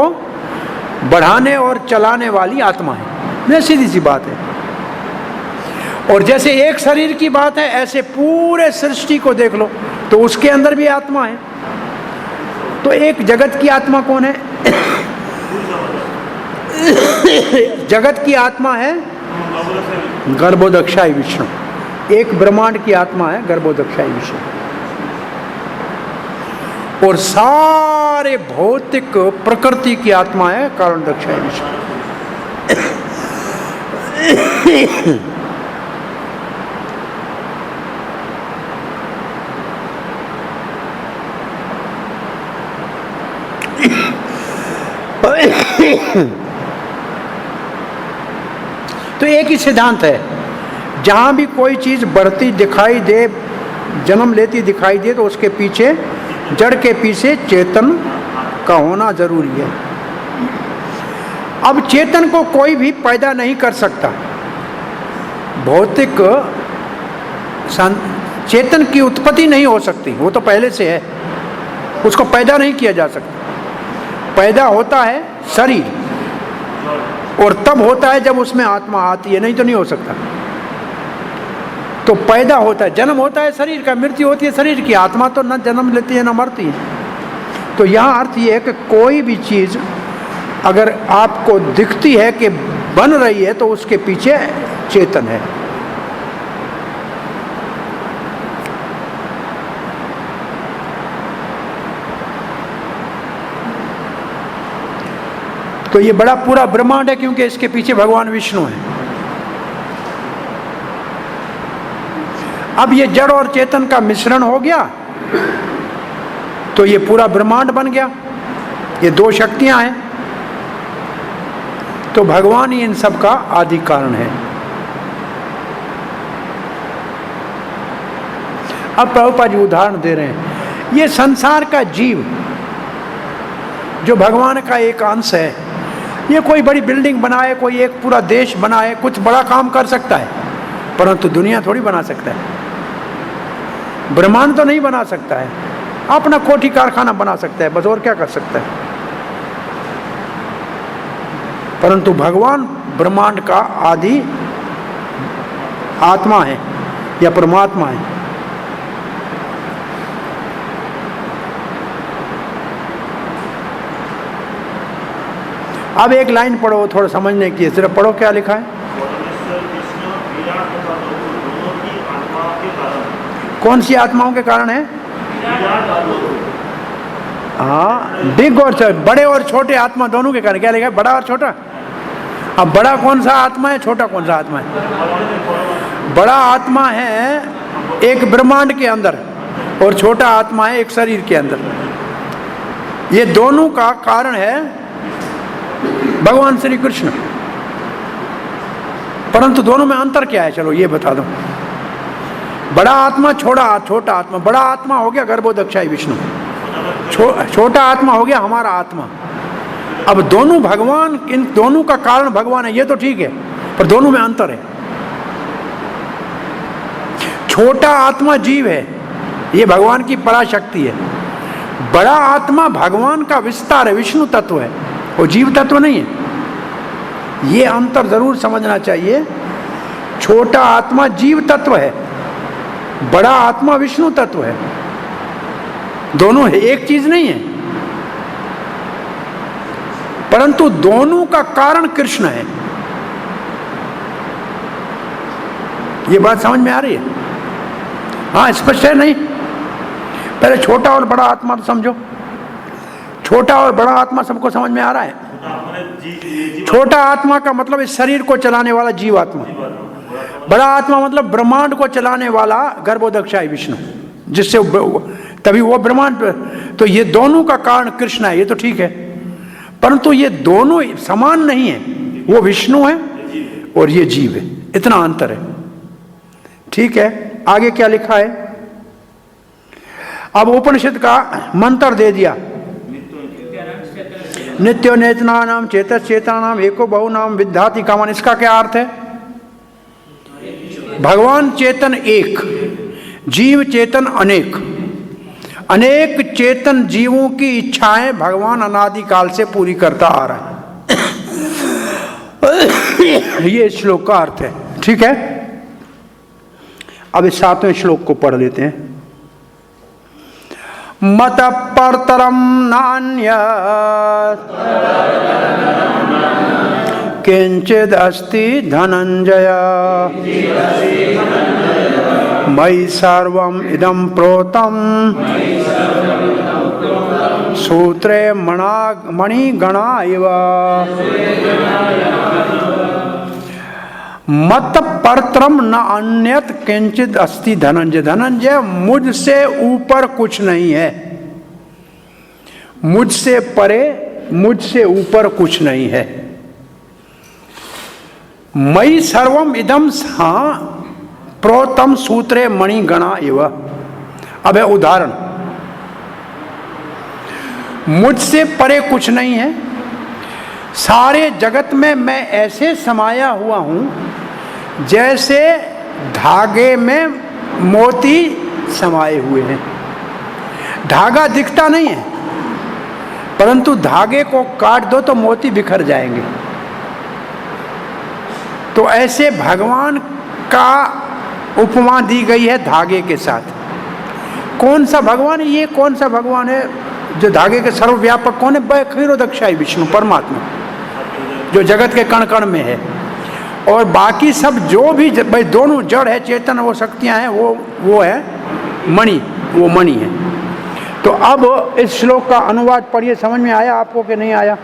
बढ़ाने और चलाने वाली आत्मा है। ये सीधी सी बात है। और जैसे एक शरीर की बात है, ऐसे पूरे सृष्टि को देख लो तो उसके अंदर भी आत्मा है। तो एक जगत की आत्मा कौन है? जगत की आत्मा है गर्भोदक्षाई विष्णु। एक ब्रह्मांड की आत्मा है गर्भोदक्षाई विष्णु, और सारे भौतिक प्रकृति की आत्मा है कारणदक्षाई विष्णु। तो एक ही सिद्धांत है, जहां भी कोई चीज बढ़ती दिखाई दे, जन्म लेती दिखाई दे, तो उसके पीछे, जड़ के पीछे चेतन का होना जरूरी है। अब चेतन को कोई भी पैदा नहीं कर सकता। भौतिक चेतन की उत्पत्ति नहीं हो सकती, वो तो पहले से है, उसको पैदा नहीं किया जा सकता। पैदा होता है शरीर, और तब होता है जब उसमें आत्मा आती है, नहीं तो नहीं हो सकता। तो पैदा होता है, जन्म होता है शरीर का, मृत्यु होती है शरीर की। आत्मा तो न जन्म लेती है न मरती है। तो यहाँ अर्थ ये है कि कोई भी चीज़ अगर आपको दिखती है कि बन रही है तो उसके पीछे चेतन है। तो ये बड़ा पूरा ब्रह्मांड है, क्योंकि इसके पीछे भगवान विष्णु है। अब ये जड़ और चेतन का मिश्रण हो गया तो ये पूरा ब्रह्मांड बन गया। ये दो शक्तियां हैं, तो भगवान ही इन सब का आदि कारण है। अब प्रभुपाद जी उदाहरण दे रहे हैं, ये संसार का जीव जो भगवान का एक अंश है, ये कोई बड़ी बिल्डिंग बनाए, कोई एक पूरा देश बनाए, कुछ बड़ा काम कर सकता है, परंतु दुनिया थोड़ी बना सकता है। ब्रह्मांड तो नहीं बना सकता है, अपना कोठी कारखाना बना सकता है बस, और क्या कर सकता है। परंतु भगवान ब्रह्मांड का आदि आत्मा है या परमात्मा है। अब एक लाइन पढ़ो, थोड़ा समझने की, सिर्फ पढ़ो क्या लिखा है। परमेश्वर विष्णु विराट तथा लघु दोनों की आत्माओं के कारण। कौन सी आत्माओं के कारण है? विराट और लघु। हाँ, बिग और बड़े और छोटे आत्मा दोनों के कारण। क्या लिखा है? बड़ा और छोटा। अब बड़ा कौन सा आत्मा है, छोटा कौन सा आत्मा है? बड़ा आत्मा है एक ब्रह्मांड के अंदर, और छोटा आत्मा है एक शरीर के अंदर। ये दोनों का कारण है भगवान श्री कृष्ण। परंतु दोनों में अंतर क्या है, चलो ये बता दो। बड़ा आत्मा, छोटा आत्मा। बड़ा आत्मा हो गया गर्भोदक्षाई विष्णु, छोटा आत्मा हो गया हमारा आत्मा। अब दोनों भगवान, इन दोनों का कारण भगवान है, ये तो ठीक है, पर दोनों में अंतर है। छोटा आत्मा जीव है, ये भगवान की पराशक्ति है। बड़ा आत्मा भगवान का विस्तार है, विष्णु तत्व है, वो जीव तत्व नहीं है। ये अंतर जरूर समझना चाहिए। छोटा आत्मा जीव तत्व है, बड़ा आत्मा विष्णु तत्व है। दोनों है, एक चीज नहीं है, परंतु दोनों का कारण कृष्ण है। ये बात समझ में आ रही है? हाँ, स्पष्ट है नहीं? पहले छोटा और बड़ा आत्मा तो समझो। छोटा और बड़ा आत्मा सबको समझ में आ रहा है? छोटा आत्मा का मतलब इस शरीर को चलाने वाला जीवात्मा। बड़ा आत्मा मतलब ब्रह्मांड को चलाने वाला गर्भोदक्षाई विष्णु, जिससे तभी वो ब्रह्मांड। तो ये दोनों का कारण कृष्ण है, ये तो ठीक है, परंतु ये दोनों समान नहीं है। वो विष्णु है और ये जीव है, इतना अंतर है। ठीक है, आगे क्या लिखा है? अब उपनिषद का मंत्र दे दिया, नित्यो नेतनानाम चेतस चेतानाम एको बहुनाम विद्याति कामन। इसका क्या अर्थ है? भगवान चेतन एक, जीव चेतन अनेक। अनेक चेतन जीवों की इच्छाएं भगवान अनादिकाल से पूरी करता आ रहा है। ये श्लोक का अर्थ है। ठीक है, अब इस 7वें श्लोक को पढ़ लेते हैं। मत परतरम नान्यत् किंचिद अस्ति धनंजय मयि सर्वम इदं प्रोतम सूत्रे मणिगणा इव। मत परत्रम न अन्यत किंचित अस्ति धनंजय। धनंजय, मुझसे ऊपर कुछ नहीं है, मुझसे परे, मुझसे ऊपर कुछ नहीं है। मयि सर्वम इदम प्रोतम सूत्रे मणिगणा इव। अब है उदाहरण, मुझसे परे कुछ नहीं है, सारे जगत में मैं ऐसे समाया हुआ हूं जैसे धागे में मोती समाये हुए हैं। धागा दिखता नहीं है, परंतु धागे को काट दो तो मोती बिखर जाएंगे। तो ऐसे भगवान का उपमा दी गई है धागे के साथ। कौन सा भगवान है ये? कौन सा भगवान है जो धागे के सर्वव्यापक? कौन है? क्षीरोदक्षाई विष्णु परमात्मा, जो जगत के कण कण में है। और बाकी सब जो भी भाई दोनों जड़ है चेतन, वो शक्तियां हैं, वो है मणि, वो मणि है। तो अब इस श्लोक का अनुवाद पढ़िए, समझ में आया आपको कि नहीं आया?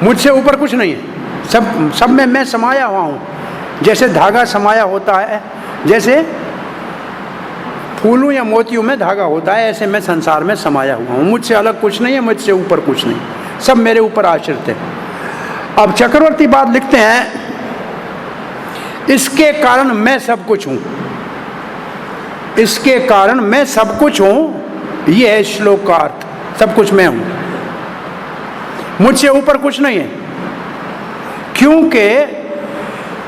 मुझसे ऊपर कुछ नहीं है। सब में मैं समाया हुआ हूँ। जैसे धागा समाया होता है, जैसे फूलों या मोतियों में धागा होता है, ऐसे मैं संसार में समाया हुआ हूँ। मुझसे अलग कुछ नहीं है, मुझसे ऊपर कुछ नहीं, सब मेरे ऊपर आश्रित है। अब चक्रवर्ती बात लिखते हैं, इसके कारण मैं सब कुछ हूँ। इसके कारण मैं सब कुछ हूँ, ये है श्लोक का अर्थ। सब कुछ मैं हूँ, मुझसे ऊपर कुछ नहीं है, क्योंकि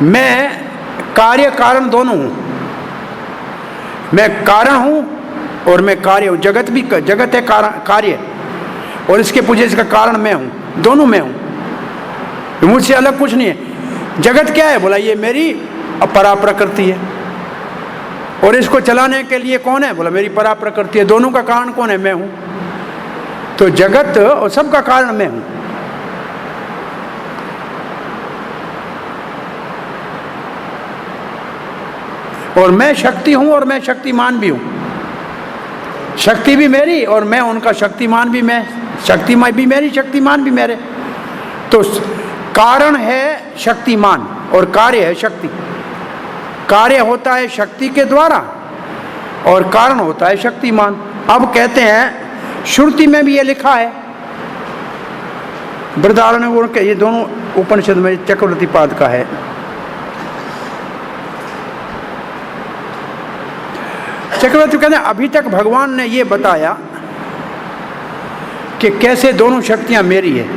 मैं कार्य कारण दोनों हूँ। मैं कारण हूँ और मैं कार्य हूँ। जगत भी जगत है कार्य, और इसके पूछे इसका कारण मैं हूँ, दोनों मैं हूँ। मुझसे अलग कुछ नहीं है। जगत क्या है? बोला ये मेरी अपरा प्रकृति है, और इसको चलाने के लिए कौन है? बोला मेरी परा प्रकृति है। दोनों का कारण कौन है? मैं हूँ। तो जगत और सबका कारण मैं हूँ। और मैं शक्ति हूँ और मैं शक्तिमान भी हूँ। शक्ति भी मेरी और मैं उनका शक्तिमान भी मैं। शक्तिमान भी मेरी, शक्तिमान भी मेरे। तो कारण है शक्तिमान और कार्य है शक्ति। कार्य होता है शक्ति के द्वारा और कारण होता है शक्तिमान। अब कहते हैं श्रुति में भी ये लिखा है, बृहदारण्यक के ये दोनों उपनिषद में चक्रवर्ती पाद का है। चक्रवर्ती कहते हैं अभी तक भगवान ने ये बताया कि कैसे दोनों शक्तियां मेरी है,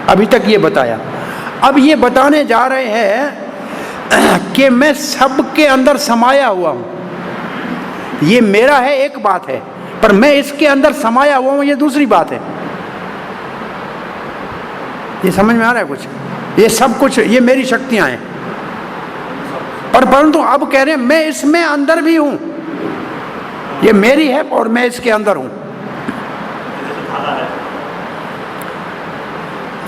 अभी तक ये बताया। अब ये बताने जा रहे हैं कि मैं सबके अंदर समाया हुआ हूं। ये मेरा है एक बात है, पर मैं इसके अंदर समाया हुआ हूं ये दूसरी बात है। ये समझ में आ रहा है कुछ? ये सब कुछ ये मेरी शक्तियां हैं, परंतु अब कह रहे हैं मैं इसमें अंदर भी हूं। ये मेरी है और मैं इसके अंदर हूं।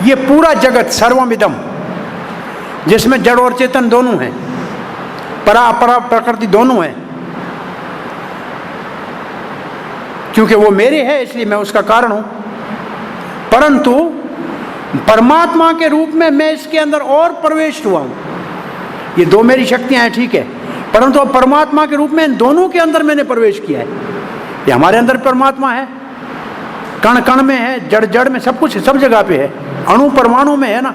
ये पूरा जगत सर्वमिदम, जिसमें जड़ और चेतन दोनों हैं, परा अपरा प्रकृति दोनों हैं, क्योंकि वो मेरे है इसलिए मैं उसका कारण हूं। परंतु परमात्मा के रूप में मैं इसके अंदर और प्रवेश हुआ हूं। ये दो मेरी शक्तियां हैं, ठीक है, परंतु अब परमात्मा के रूप में इन दोनों के अंदर मैंने प्रवेश किया है। ये हमारे अंदर परमात्मा है, कण कण में है, जड़ जड़ में, सब कुछ है, सब जगह पे है, अणु परमाणु में है ना।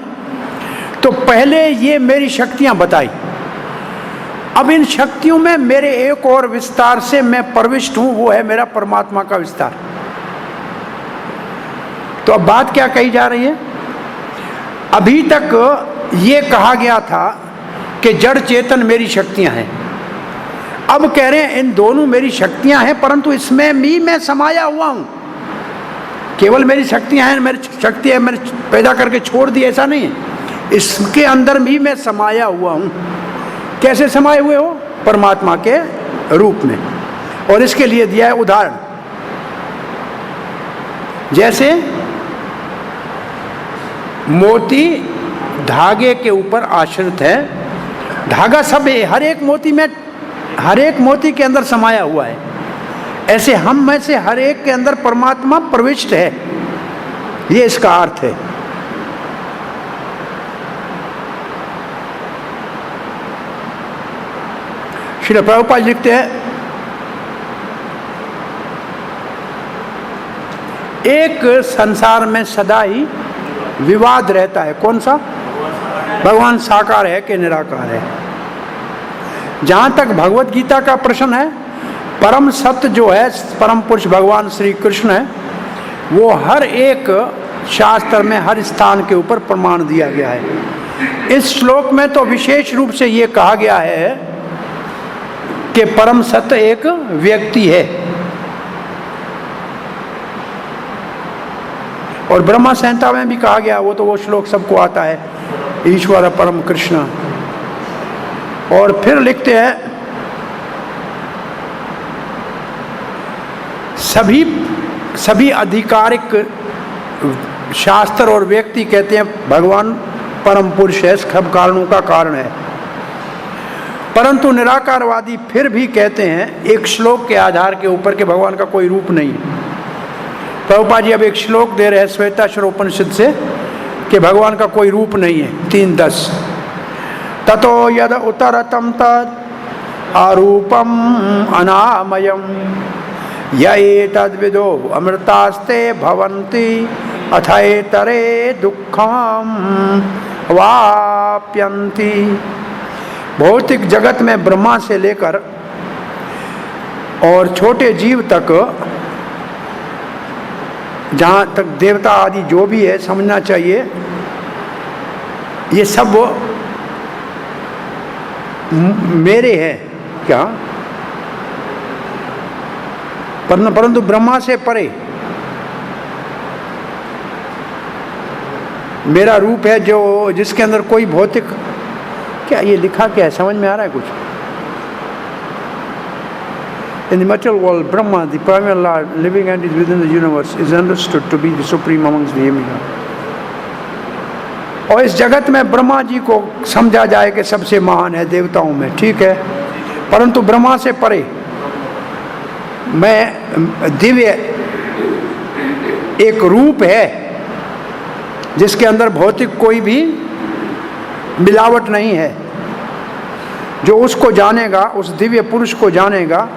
तो पहले ये मेरी शक्तियां बताई। अब इन शक्तियों में मेरे एक और विस्तार से मैं प्रविष्ट हूं, वो है मेरा परमात्मा का विस्तार। तो अब बात क्या कही जा रही है? अभी तक ये कहा गया था कि जड़ चेतन मेरी शक्तियां हैं। अब कह रहे हैं इन दोनों मेरी शक्तियां हैं, परंतु इसमें भी मैं समाया हुआ हूं। केवल मेरी शक्तियां हैं, मेरी शक्ति है मैंने पैदा करके छोड़ दी, ऐसा नहीं है। इसके अंदर भी मैं समाया हुआ हूं। कैसे समाये हुए हो? परमात्मा के रूप में। और इसके लिए दिया है उदाहरण, जैसे मोती धागे के ऊपर आश्रित है। धागा सब है, हर एक मोती के अंदर समाया हुआ है। ऐसे हम में से हर एक के अंदर परमात्मा प्रविष्ट है, ये इसका अर्थ है। श्रील प्रभुपाद लिखते हैं, एक संसार में सदा ही विवाद रहता है। कौन सा? भगवान साकार है कि निराकार है। जहां तक भगवत गीता का प्रश्न है, परम सत्य जो है, परम पुरुष भगवान श्री कृष्ण है, वो हर एक शास्त्र में हर स्थान के ऊपर प्रमाण दिया गया है। इस श्लोक में तो विशेष रूप से ये कहा गया है कि परम सत्य एक व्यक्ति है। और ब्रह्मा संहिता में भी कहा गया, वो श्लोक सबको आता है, ईश्वर परम कृष्ण। और फिर लिखते हैं, सभी आधिकारिक शास्त्र और व्यक्ति कहते हैं भगवान परम पुरुष है, सब कारणों का कारण है। परंतु निराकारवादी फिर भी कहते हैं एक श्लोक के आधार के ऊपर कि भगवान का कोई रूप नहीं है। प्रभुपाद जी अब एक श्लोक दे रहे हैं श्वेताश्वर उपनिषद से, कि भगवान का कोई रूप नहीं है। 3:10 ततो यद उत्तरतम तद अरूपम अनामयम ये तद्विदो अमृतास्ते भवन्ति अथैतरे दुखम वाप्यन्ति। भौतिक जगत में ब्रह्मा से लेकर और छोटे जीव तक, जहाँ तक देवता आदि जो भी है, समझना चाहिए ये सब मेरे हैं क्या, परंतु ब्रह्मा से परे मेरा रूप है जो जिसके अंदर कोई भौतिक, क्या ये लिखा क्या है, समझ में आ रहा है कुछ? In the material world, Brahma, the primary Lord, living entity within the universe, is understood to be the supreme amongst the Emia. और इस जगत में ब्रह्मा जी को समझा जाए कि सबसे महान है देवताओं में, ठीक है, परंतु ब्रह्मा से परे मैं दिव्य एक रूप है जिसके अंदर भौतिक कोई भी मिलावट नहीं है। जो उसको जानेगा, उस दिव्य पुरुष को जानेगा,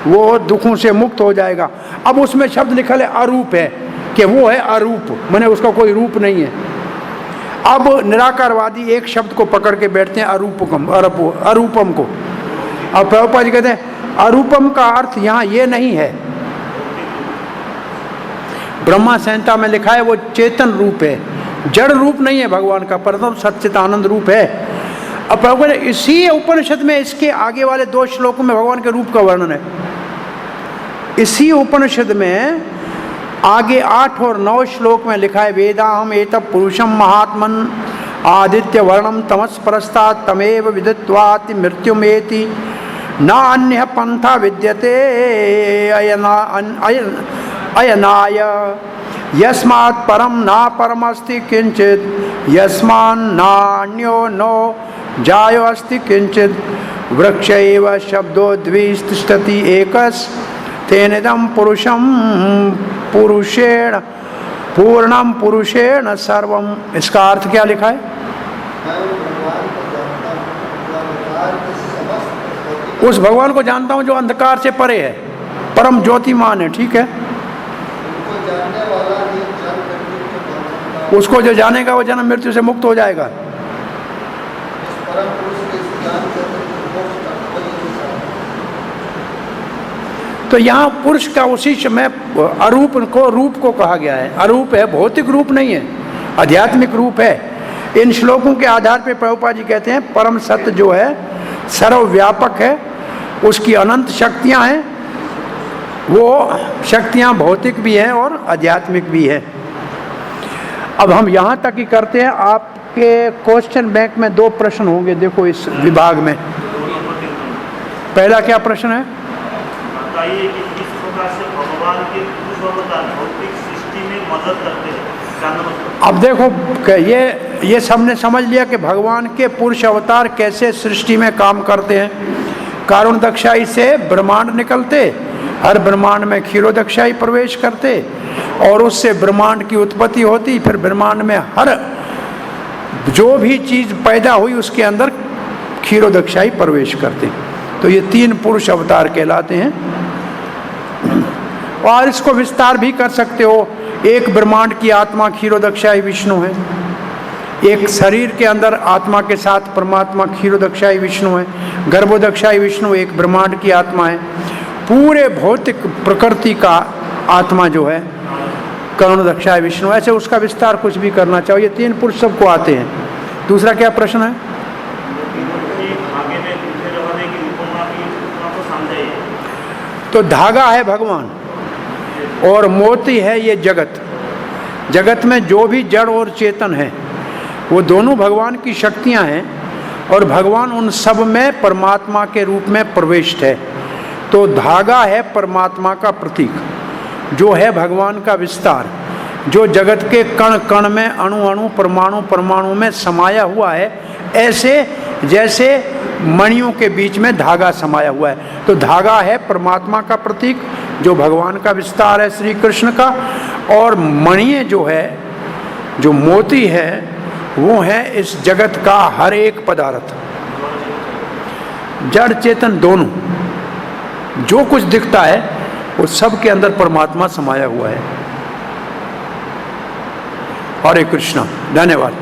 वो दुखों से मुक्त हो जाएगा। अब उसमें शब्द लिखा है अरूप है, कि वो है अरूप, माने उसका कोई रूप नहीं है। अब निराकारवादी एक शब्द को पकड़ के बैठते हैं अरूपम को। अब प्रभुपाद जी कहते हैं अरूपम का अर्थ यहाँ ये नहीं है। ब्रह्मा संहिता में लिखा है वो चेतन रूप है, जड़ रूप नहीं है भगवान का, परम सच्चिदानंद रूप है। अब प्रभुपाद इसी उपनिषद में इसके आगे वाले 2 श्लोकों में भगवान के रूप का वर्णन है। इसी उपनिषद में आगे 8 और 9 श्लोक में लिखा है वेदाहम एतत् पुरुषम महात्मन आदित्य वर्णम तमस परस्तात् तमेव विदित्वाति मृत्युमेति न अन्य पंथा विद्यते अयनाय यस्मात् परम ना परमस्ति किंचित् यस्मान् नान्यो नो जायो अस्ति किंचित् वृक्ष एव शब्दो द्वितिष्ठति एकस तेनेदं पुरुषम पुरुषेण पूर्णम पुरुषेण सर्वम। इसका अर्थ क्या लिखा है? उस भगवान को जानता हूँ जो अंधकार से परे है, परम ज्योतिमान है, ठीक है। उसको जो जानेगा वो जन्म मृत्यु से मुक्त हो जाएगा। तो यहाँ पुरुष का उसी समय अरूप को रूप को कहा गया है। अरूप है, भौतिक रूप नहीं है, आध्यात्मिक रूप है। इन श्लोकों के आधार पर प्रभुपाद जी कहते हैं परम सत्य जो है सर्वव्यापक है, उसकी अनंत शक्तियाँ हैं, वो शक्तियाँ भौतिक भी हैं और आध्यात्मिक भी है। अब हम यहाँ तक ही करते हैं। आपके क्वेश्चन बैंक में 2 प्रश्न होंगे, देखो इस विभाग में। पहला क्या प्रश्न है? बताइए कि किस प्रकार से भगवान के पुरुष अवतार भौतिक सृष्टि में मदद करते हैं। अब देखो ये सबने समझ लिया कि भगवान के पुरुष अवतार कैसे सृष्टि में काम करते हैं। कारुण्यदक्षाई से ब्रह्मांड निकलते, हर ब्रह्मांड में क्षीरोदक्षाई प्रवेश करते और उससे ब्रह्मांड की उत्पत्ति होती, फिर ब्रह्मांड में हर जो भी चीज़ पैदा हुई उसके अंदर क्षीरोदक्षाई प्रवेश करते। तो ये 3 पुरुष अवतार कहलाते हैं। और इसको विस्तार भी कर सकते हो। एक ब्रह्मांड की आत्मा क्षीरोदक्षाई विष्णु है, एक शरीर के अंदर आत्मा के साथ परमात्मा क्षीरोदक्षाई विष्णु है, गर्भोदक्षाई विष्णु एक ब्रह्मांड की आत्मा है। पूरे भौतिक प्रकृति का आत्मा जो है करुणदक्षाई विष्णु। ऐसे उसका विस्तार कुछ भी करना चाहो, ये 3 पुरुष सबको आते हैं। दूसरा क्या प्रश्न है? तो धागा है भगवान और मोती है ये जगत। जगत में जो भी जड़ और चेतन है वो दोनों भगवान की शक्तियां हैं और भगवान उन सब में परमात्मा के रूप में प्रविष्ट है। तो धागा है परमात्मा का प्रतीक, जो है भगवान का विस्तार, जो जगत के कण कण में अणु अणु परमाणु परमाणु में समाया हुआ है, ऐसे जैसे मणियों के बीच में धागा समाया हुआ है। तो धागा है परमात्मा का प्रतीक, जो भगवान का विस्तार है श्री कृष्ण का। और मणियाँ जो है जो मोती है वो है इस जगत का हर एक पदार्थ, जड़ चेतन दोनों। जो कुछ दिखता है वो सब के अंदर परमात्मा समाया हुआ है। हरे कृष्णा, धन्यवाद।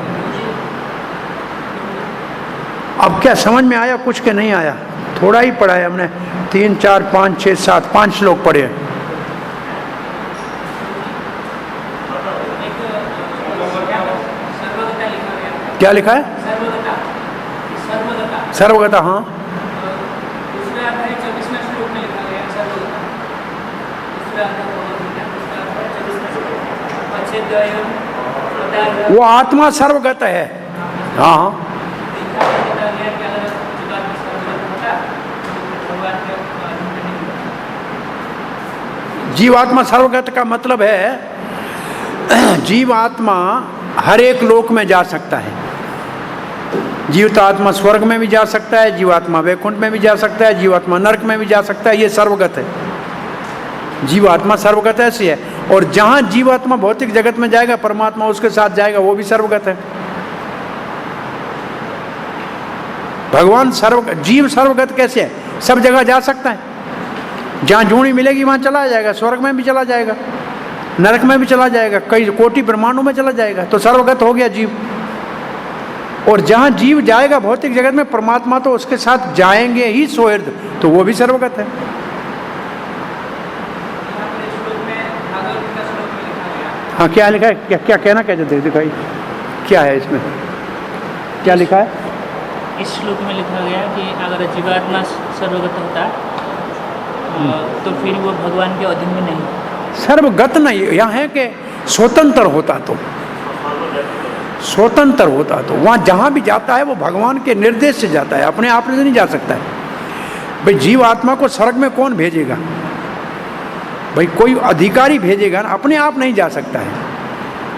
अब क्या समझ में आया कुछ के नहीं आया? थोड़ा ही पढ़ा है हमने, 3, 4, 5, 6, 7, 5 श्लोक पढ़े हैं। क्या लिखा है? सर्वगता। हाँ, वो आत्मा सर्वगत है। हाँ हाँ, जीवात्मा सर्वगत का मतलब है जीवात्मा हर एक लोक में जा सकता है। जीवात्मा स्वर्ग में भी जा सकता है, जीवात्मा वैकुंठ में भी जा सकता है, जीवात्मा नरक में भी जा सकता है। ये सर्वगत है, जीवात्मा सर्वगत ऐसी है। और जहां जीवात्मा भौतिक जगत में जाएगा, परमात्मा उसके साथ जाएगा, वो भी सर्वगत है। भगवान जीव सर्वगत कैसे है? सब जगह जा सकता है। जहां जूणी मिलेगी वहां चला जाएगा, स्वर्ग में भी चला जाएगा, नरक में भी चला जाएगा, कई कोटि ब्रह्मांडों में चला जाएगा। तो सर्वगत हो गया जीव। और जहां जीव जाएगा भौतिक जगत में, परमात्मा तो उसके साथ जाएंगे ही सोहृद, तो वो भी सर्वगत है। हाँ, क्या लिखा है? क्या कहना क्या चाहते दिखाई? क्या है इसमें, क्या लिखा है? इस श्लोक में लिखा गया कि अगर जीवात्मा सर्वगत होता तो फिर वो भगवान के अधीन में नहीं। सर्वगत नहीं, यहाँ है कि स्वतंत्र होता तो, स्वतंत्र होता तो वहाँ जहाँ भी जाता है वो भगवान के निर्देश से जाता है, अपने आप से नहीं जा सकता है। भाई जीव आत्मा को स्वर्ग में कौन भेजेगा? भाई कोई अधिकारी भेजेगा ना, अपने आप नहीं जा सकता है।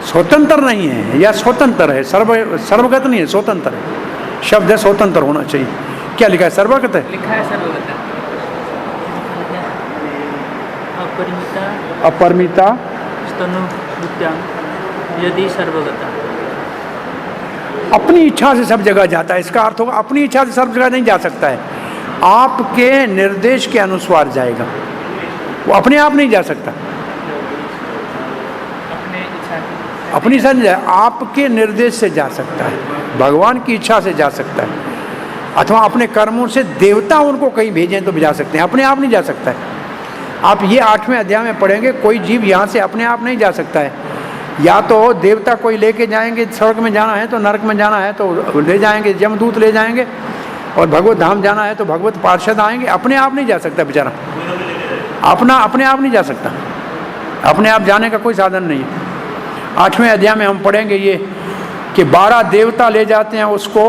स्वतंत्र नहीं है, या स्वतंत्र है, सर्वगत नहीं है, स्वतंत्र है। शब्द है स्वतंत्र होना चाहिए। क्या लिखा है? सर्वगत है, लिखा है सर्वगत। अपरिमिता स्तनुभूत्यां यदि सर्वगता। अपनी इच्छा से सब जगह जाता है, इसका अर्थ होगा अपनी इच्छा से सब जगह नहीं जा सकता है, आपके निर्देश के अनुसार जाएगा। वो अपने आप नहीं जा सकता, अपनी इच्छा नहीं जाए, आपके निर्देश से जा सकता है, भगवान की इच्छा से जा सकता है, अथवा अपने कर्मों से देवता उनको कहीं भेजें तो भी जा सकते हैं, अपने आप नहीं जा सकता है। आप ये 8वें अध्याय में पढ़ेंगे, कोई जीव यहाँ से अपने आप नहीं जा सकता है। या तो देवता कोई लेके जाएंगे, स्वर्ग में जाना है तो नरक में जाना है तो ले जाएंगे, यमदूत ले जाएंगे, और भगवत धाम जाना है तो भगवत पार्षद आएंगे। अपने आप नहीं जा सकता बेचारा, अपने आप नहीं जा सकता, अपने आप जाने का कोई साधन नहीं है। 8वें अध्याय में हम पढ़ेंगे ये कि 12 देवता ले जाते हैं उसको,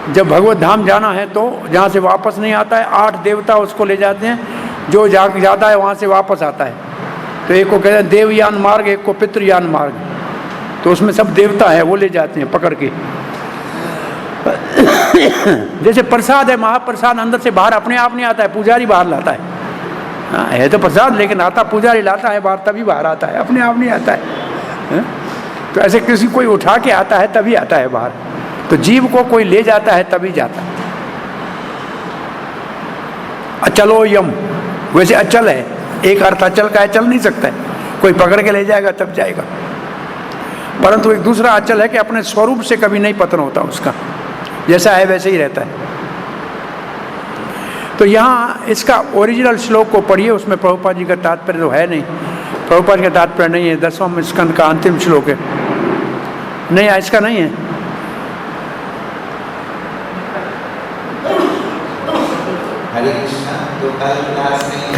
जब भगवत धाम जाना है तो जहाँ से वापस नहीं आता है, 8 देवता उसको ले जाते हैं, जो जाता है वहाँ से वापस आता है। तो एक को कहते हैं देवयान मार्ग, एक को पितृयान मार्ग, तो उसमें सब देवता है, वो ले जाते हैं पकड़ के। जैसे प्रसाद है, महाप्रसाद अंदर से बाहर अपने आप नहीं आता है, पुजारी बाहर लाता है। हाँ, है तो प्रसाद, लेकिन आता पुजारी लाता है बाहर, तभी बाहर आता है, अपने आप नहीं आता है। तो ऐसे किसी कोई उठा के आता है तभी आता है बाहर। तो जीव को कोई ले जाता है तभी जाता है। अचलो यम, वैसे अचल है, एक अर्थ अचल का है, चल नहीं सकता है, कोई पकड़ के ले जाएगा तब जाएगा। परंतु एक दूसरा अचल है कि अपने स्वरूप से कभी नहीं पतन होता उसका, जैसा है वैसे ही रहता है। तो यहाँ इसका ओरिजिनल श्लोक को पढ़िए, उसमें प्रभुपाद जी का तात्पर्य तो है नहीं, प्रभुपाद जी का तात्पर्य नहीं है, 10वां स्कंद का अंतिम श्लोक है, नहीं इसका नहीं है। हरे कृष्णा, तो कल क्लास नहीं है,